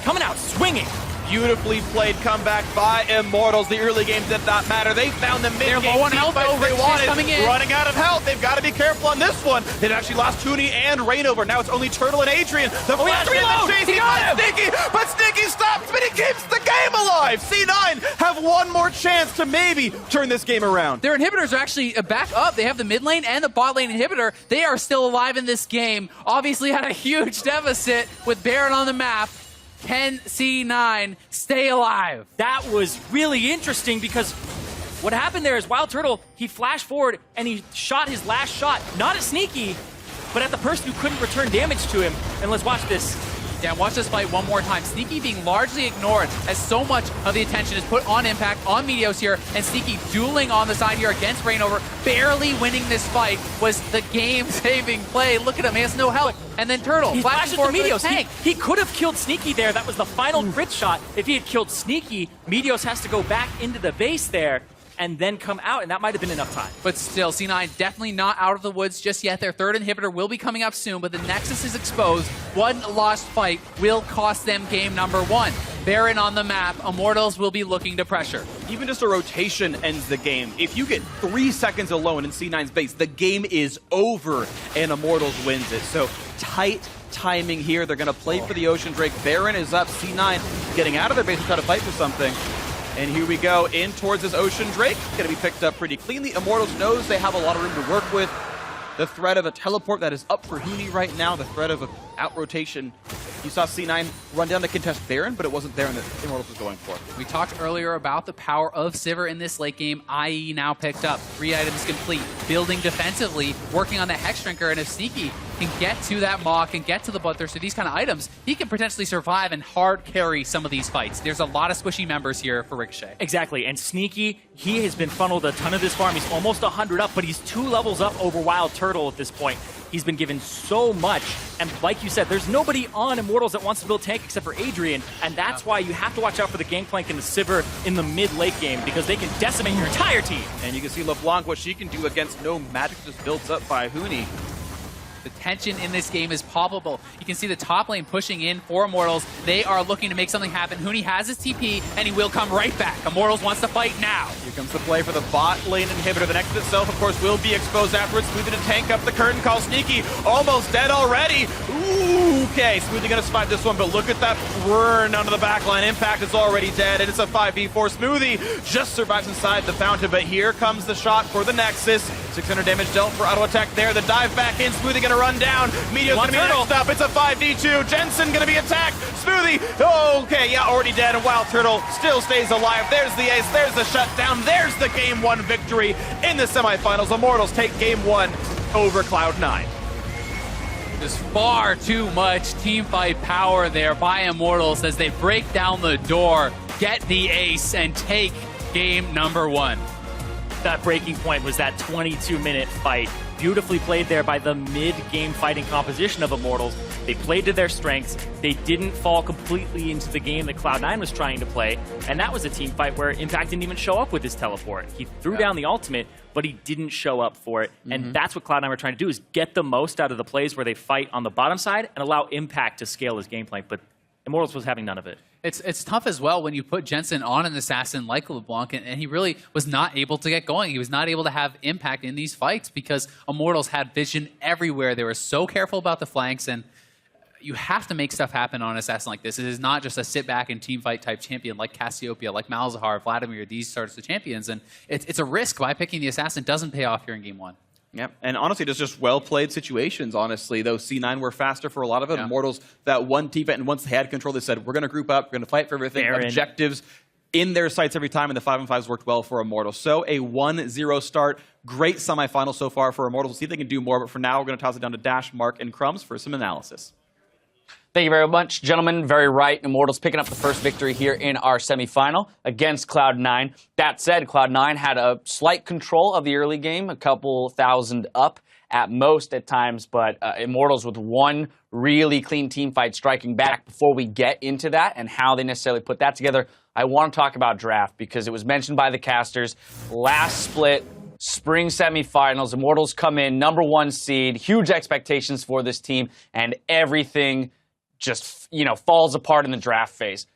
coming out swinging. Beautifully played comeback by Immortals. The early game did not matter. They found the mid-game low on health, they wanted. coming in. Running out of health. They've got to be careful on this one. They've actually lost Huni and Reignover. Now it's only Turtle and Adrian. The flash chasing Sneaky, but Sneaky stops, but he keeps the game alive. C9 have 1 more chance to maybe turn this game around. Their inhibitors are actually back up. They have the mid lane and the bot lane inhibitor. They are still alive in this game. Obviously had a huge deficit with Baron on the map. Can C9 stay alive? That was really interesting because what happened there is Wild Turtle, he flashed forward and he shot his last shot, not at Sneaky, but at the person who couldn't return damage to him. And let's watch this. Yeah, watch this fight one more time. Sneaky being largely ignored as so much of the attention is put on Impact, on Meteos here, and Sneaky dueling on the side here against Rainover. Barely winning this fight was the game-saving play. Look at him, he has no help. And then Turtle He flashes flashes to forward for the Meteos. tank. He could have killed Sneaky there. That was the final crit shot. If he had killed Sneaky, Meteos has to go back into the base there and then come out, and that might have been enough time. But still, C9 definitely not out of the woods just yet. Their third inhibitor will be coming up soon, but the Nexus is exposed. One lost fight will cost them game number 1. Baron on the map, Immortals will be looking to pressure. Even just a rotation ends the game. If you get 3 seconds alone in C9's base, the game is over and Immortals wins it. So tight timing here. They're going to play for the Ocean Drake. Baron is up. C9 getting out of their base to try to fight for something. And here we go, in towards this Ocean Drake. Going to be picked up pretty cleanly. Immortals knows they have a lot of room to work with. The threat of a teleport that is up for Huni right now. The threat of an out-rotation. You saw C9 run down to contest Baron, but it wasn't Baron that Immortals was going for. We talked earlier about the power of Sivir in this late game. IE now picked up. 3 items complete. Building defensively, working on the Hex Drinker, and if Sneaky can get to that Maw, can get to the Bloodthirster, these kind of items, he can potentially survive and hard carry some of these fights. There's a lot of squishy members here for Ricochet. Exactly, and Sneaky, he has been funneled a ton of this farm. He's almost 100 up, but he's 2 levels up over Wild Turtle at this point. He's been given so much, and like you said, there's nobody on Immortals that wants to build tank except for Adrian, and that's why you have to watch out for the Gangplank and the Sivir in the mid-late game, because they can decimate your entire team. And you can see LeBlanc, what she can do against no magic just built up by Huni. The tension in this game is palpable. You can see the top lane pushing in for Immortals. They are looking to make something happen. Huni has his TP, and he will come right back. Immortals wants to fight now. Here comes the play for the bot lane inhibitor. The Nexus itself, of course, will be exposed afterwards. Smoothie to tank up the curtain call. Sneaky almost dead already. Ooh, okay, Smoothie gonna survive this one, but look at that burn onto the back line. Impact is already dead, and it's a 5v4. Smoothie just survives inside the fountain, but here comes the shot for the Nexus. 600 damage dealt for auto attack there. The dive back in. Smoothie gonna run down. Meteo's gonna be next up. It's a 5v2. Jensen gonna be attacked. Smoothie, okay, yeah, already dead. And Wild Turtle still stays alive. There's the ace. There's the shutdown. There's the game 1 victory in the semifinals. Immortals take game 1 over Cloud9. There's far too much teamfight power there by Immortals as they break down the door, get the ace, and take game number 1. That breaking point was that 22-minute fight. Beautifully played there by the mid-game fighting composition of Immortals. They played to their strengths. They didn't fall completely into the game that Cloud9 was trying to play. And that was a team fight where Impact didn't even show up with his teleport. He threw down the ultimate, but he didn't show up for it. And that's what Cloud9 were trying to do, is get the most out of the plays where they fight on the bottom side and allow Impact to scale his gameplay. But Immortals was having none of it. It's tough as well when you put Jensen on an assassin like LeBlanc, and he really was not able to get going. He was not able to have impact in these fights because Immortals had vision everywhere. They were so careful about the flanks, and you have to make stuff happen on an assassin like this. It is not just a sit-back and team-fight type champion like Cassiopeia, like Malzahar, Vladimir, these sorts of champions. And it's a risk by picking the assassin. Doesn't pay off here in game 1. Yep, and honestly, just well-played situations, honestly. Though C9 were faster for a lot of it. Yeah. Immortals, that one team fight, and once they had control, they said, we're going to group up, we're going to fight for everything. Baron. Objectives in their sights every time, and the 5-on-5s worked well for Immortals. So a 1-0 start. Great semifinal so far for Immortals. We'll see if they can do more, but for now, we're going to toss it down to Dash, Mark, and Crumbs for some analysis. Thank you very much, gentlemen. Very right. Immortals picking up the first victory here in our semifinal against Cloud9. That said, Cloud9 had a slight control of the early game, a couple thousand up at most at times, but Immortals with one really clean team fight striking back. Before we get into that and how they necessarily put that together, I want to talk about draft because it was mentioned by the casters. Last split, spring semifinals, Immortals come in, #1 seed, huge expectations for this team, and everything just, falls apart in the draft phase.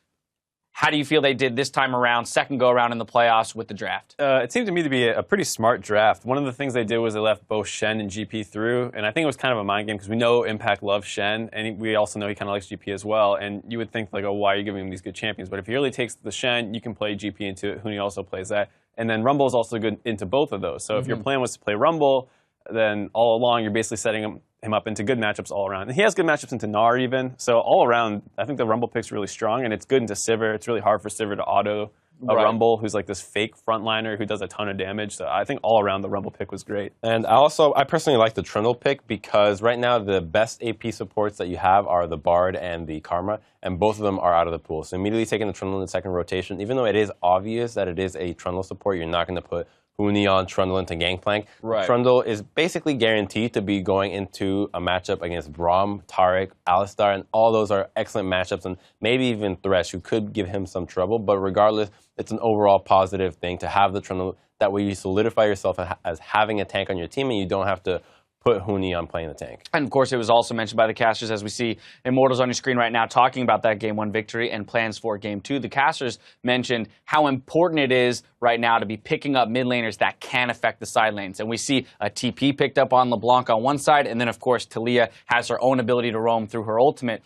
How do you feel they did this time around, second go-around in the playoffs with the draft? It seemed to me to be a pretty smart draft. One of the things they did was they left both Shen and GP through, and I think it was kind of a mind game because we know Impact loves Shen, and we also know he kind of likes GP as well, and you would think, like, oh, why are you giving him these good champions? But if he really takes the Shen, you can play GP into it. Huni also plays that. And then Rumble is also good into both of those. So if your plan was to play Rumble, then all along you're basically setting him him up into good matchups all around. And he has good matchups into Gnar even. So all around, I think the Rumble pick's really strong, and it's good into Sivir. It's really hard for Sivir to auto a Rumble, who's like this fake frontliner who does a ton of damage. So I think all around the Rumble pick was great. And I personally like the Trundle pick because right now the best AP supports that you have are the Bard and the Karma, and both of them are out of the pool. So immediately taking the Trundle in the second rotation, even though it is obvious that it is a Trundle support, you're not going to put Huni on Trundle into Gangplank. Right. Trundle is basically guaranteed to be going into a matchup against Braum, Taric, Alistar, and all those are excellent matchups, and maybe even Thresh, who could give him some trouble. But regardless, it's an overall positive thing to have the Trundle. That way you solidify yourself as having a tank on your team, and you don't have to put Huni on playing the tank. And of course, it was also mentioned by the casters, as we see Immortals on your screen right now, talking about that Game 1 victory and plans for Game 2. The casters mentioned how important it is right now to be picking up mid laners that can affect the side lanes. And we see a TP picked up on LeBlanc on one side, and then, of course, Talia has her own ability to roam through her ultimate.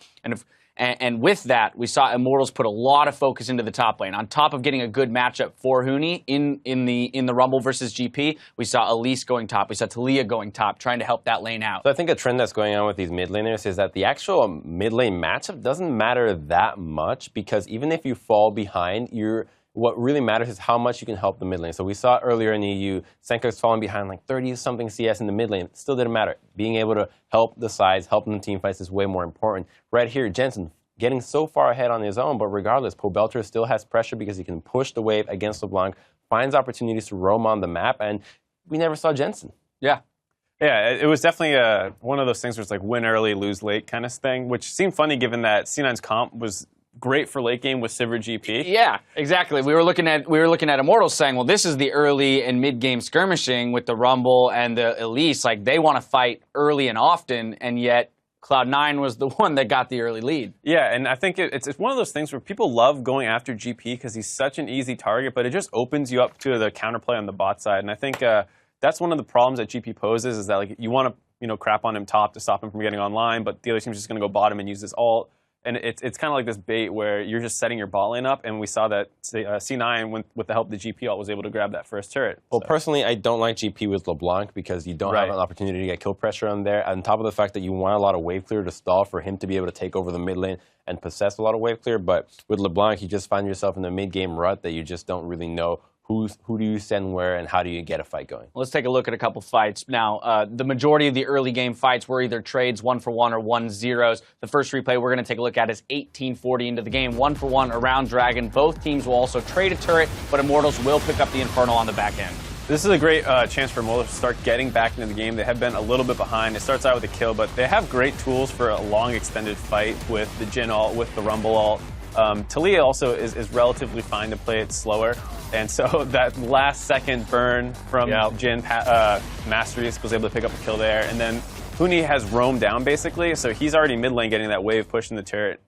And with that, we saw Immortals put a lot of focus into the top lane. On top of getting a good matchup for Huni in the Rumble versus GP, we saw Elise going top. We saw Talia going top, trying to help that lane out. So I think a trend that's going on with these mid laners is that the actual mid lane matchup doesn't matter that much, because even if you fall behind, what really matters is how much you can help the mid lane. So we saw earlier in EU, Senka's falling behind like 30-something CS in the mid lane. It still didn't matter. Being able to help the sides, helping the team fights is way more important. Right here, Jensen getting so far ahead on his own, but regardless, Pobelter still has pressure because he can push the wave against LeBlanc, finds opportunities to roam on the map, and we never saw Jensen. Yeah. Yeah, it was definitely one of those things where it's like win early, lose late kind of thing, which seemed funny given that C9's comp was great for late game with Sivir GP. Yeah, exactly. We were looking at Immortals saying, well, this is the early and mid game skirmishing with the Rumble and the Elise. Like, they want to fight early and often, and yet Cloud9 was the one that got the early lead. Yeah, and I think it's one of those things where people love going after GP because he's such an easy target, but it just opens you up to the counterplay on the bot side. And I think that's one of the problems that GP poses, is that like you want to crap on him top to stop him from getting online, but the other team's just going to go bottom and use his ult. And it's kind of like this bait where you're just setting your bot lane up, and we saw that C9, with the help of the GP ult, was able to grab that first turret. Well, personally, I don't like GP with LeBlanc because you don't have an opportunity to get kill pressure on there. On top of the fact that you want a lot of wave clear to stall for him to be able to take over the mid lane and possess a lot of wave clear. But with LeBlanc, you just find yourself in the mid game rut that you just don't really know who do you send where and how do you get a fight going. Let's take a look at a couple fights. Now, the majority of the early game fights were either trades 1-for-1 or 1-0s. The first replay we're going to take a look at is 1840 into the game, 1-for-1 around Dragon. Both teams will also trade a turret, but Immortals will pick up the Infernal on the back end. This is a great chance for Immortals to start getting back into the game. They have been a little bit behind. It starts out with a kill, but they have great tools for a long extended fight with the Jhin ult, with the Rumble ult. Talia also is relatively fine to play it slower, and so that last second burn from Jhin Masteries was able to pick up a kill there, and then Huni has roamed down basically, so he's already mid lane getting that wave pushing the turret,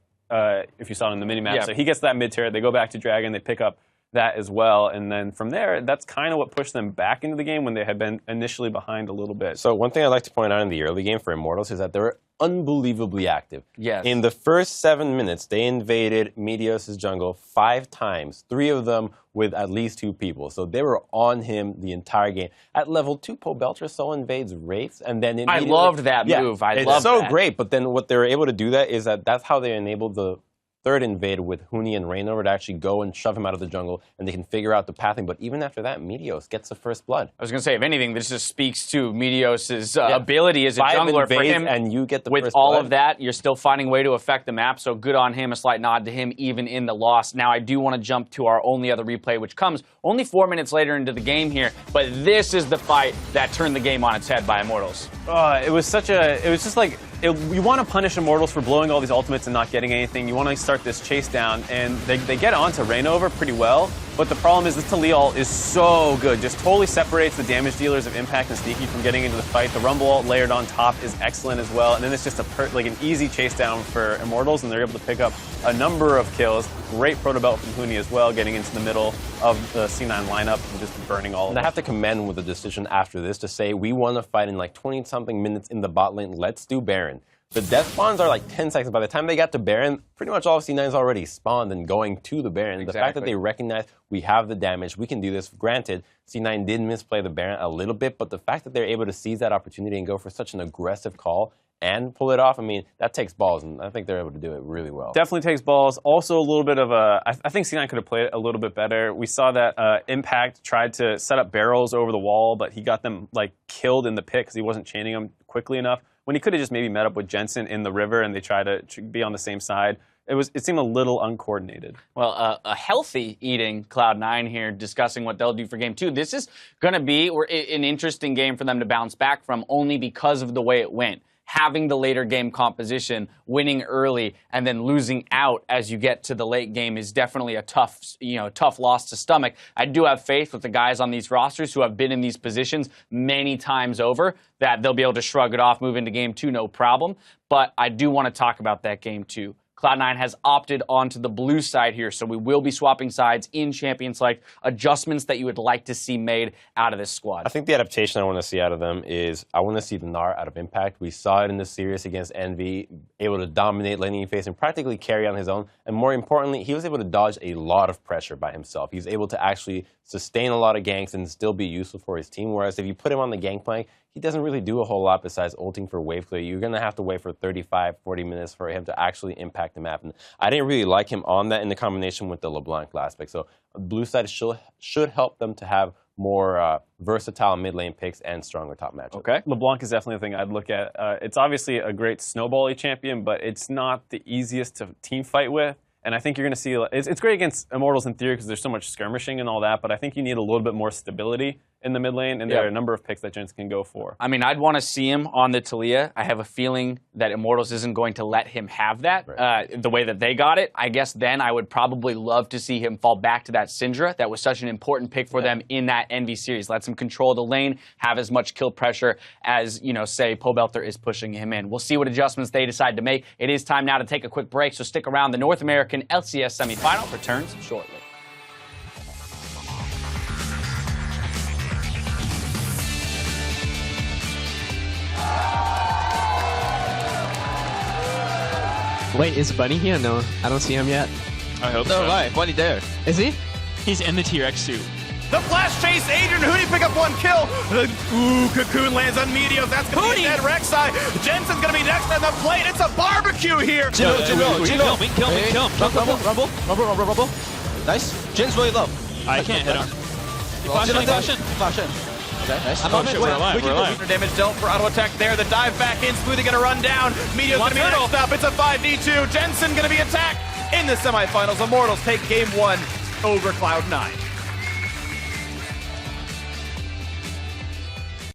if you saw it in the minimap. So he gets that mid turret, they go back to Dragon, they pick up that as well, and then from there, that's kind of what pushed them back into the game when they had been initially behind a little bit. So one thing I'd like to point out in the early game for Immortals is that they were unbelievably active. Yes. In the first 7 minutes, they invaded Meteos' jungle 5 times, 3 of them with at least 2 people. So they were on him the entire game. At level 2, Pobelter so invades Wraiths, and then I loved that move. I loved that. It's so great, but then what they were able to do that's how they enabled the third invade with Huni and Rainover to actually go and shove him out of the jungle, and they can figure out the pathing. But even after that, Meteos gets the first blood. I was going to say, if anything, this just speaks to Meteos' ability as a jungler for him. And you get the with first all blood. of that, you're still finding a way to affect the map, so good on him. A slight nod to him, even in the loss. Now, I do want to jump to our only other replay, which comes only 4 minutes later into the game here, but this is the fight that turned the game on its head by Immortals. It was just like, you want to punish Immortals for blowing all these ultimates and not getting anything. You want to start this chase down, and they get onto Rainover pretty well. But the problem is this Talia ult is so good. Just totally separates the damage dealers of Impact and Sneaky from getting into the fight. The Rumble ult layered on top is excellent as well. And then it's just an easy chase down for Immortals, and they're able to pick up a number of kills. Great proto belt from Huni as well, getting into the middle of the C9 lineup and just burning all of them. And I have to commend with the decision after this to say, we want to fight in like 20-something minutes in the bot lane. Let's do Baron. The death spawns are like 10 seconds. By the time they got to Baron, pretty much all of C9's already spawned and going to the Baron. Exactly. The fact that they recognize we have the damage, we can do this. Granted, C9 did misplay the Baron a little bit, but the fact that they're able to seize that opportunity and go for such an aggressive call and pull it off, I mean, that takes balls, and I think they're able to do it really well. Definitely takes balls. Also a little bit of a, I think C9 could have played it a little bit better. We saw that Impact tried to set up barrels over the wall, but he got them like killed in the pit because he wasn't chaining them quickly enough. When he could have just maybe met up with Jensen in the river and they tried to be on the same side. It seemed a little uncoordinated. Well, a healthy eating Cloud9 here, discussing what they'll do for Game 2. This is going to be an interesting game for them to bounce back from, only because of the way it went. Having the later game composition, winning early, and then losing out as you get to the late game is definitely a tough loss to stomach. I do have faith with the guys on these rosters who have been in these positions many times over that they'll be able to shrug it off, move into Game 2, no problem. But I do want to talk about that Game 2. Cloud9 has opted onto the blue side here, so we will be swapping sides in Champion Select. Adjustments that you would like to see made out of this squad. I think the adaptation I want to see out of them is I want to see the Gnar out of Impact. We saw it in the series against Envy, able to dominate laning phase and practically carry on his own. And more importantly, he was able to dodge a lot of pressure by himself. He's able to actually sustain a lot of ganks and still be useful for his team. Whereas if you put him on the Gangplank, he doesn't really do a whole lot besides ulting for wave clear. You're going to have to wait for 35, 40 minutes for him to actually impact the map. And I didn't really like him on that in the combination with the LeBlanc last pick. So blue side should help them to have more versatile mid lane picks and stronger top matchups. Okay. LeBlanc is definitely a thing I'd look at. It's obviously a great snowball-y champion, but it's not the easiest to team fight with. And I think you're going to see, it's great against Immortals in theory because there's so much skirmishing and all that, but I think you need a little bit more stability in the mid lane, and there are a number of picks that Jensen can go for. I mean, I'd want to see him on the Taliyah. I have a feeling that Immortals isn't going to let him have that the way that they got it. I guess then I would probably love to see him fall back to that Syndra. That was such an important pick for them in that Envy series. Lets him control the lane, have as much kill pressure as, say, Pobelter is pushing him in. We'll see what adjustments they decide to make. It is time now to take a quick break, so stick around. The North American LCS semifinal returns shortly. Wait, is Bunny here? No, I don't see him yet. I hope so. Right, Bunny there. Is he? He's in the T-Rex suit. The flash chase, Adrian Hootie pick up one kill. Ooh, Cocoon lands on Meteos. That's going to be a dead Rek'Sai. Jensen's going to be next on the plate. It's a barbecue here. Kill me. Rumble. Nice. Jin's really low. I can't hit him. Flash in. Okay, nice. We're alive. Damage dealt for auto attack there. The dive back in. Smoothie going to run down. Meteos going to be next up. It's a 5v2. Jensen going to be attacked in the semifinals. Immortals take game 1 over Cloud9.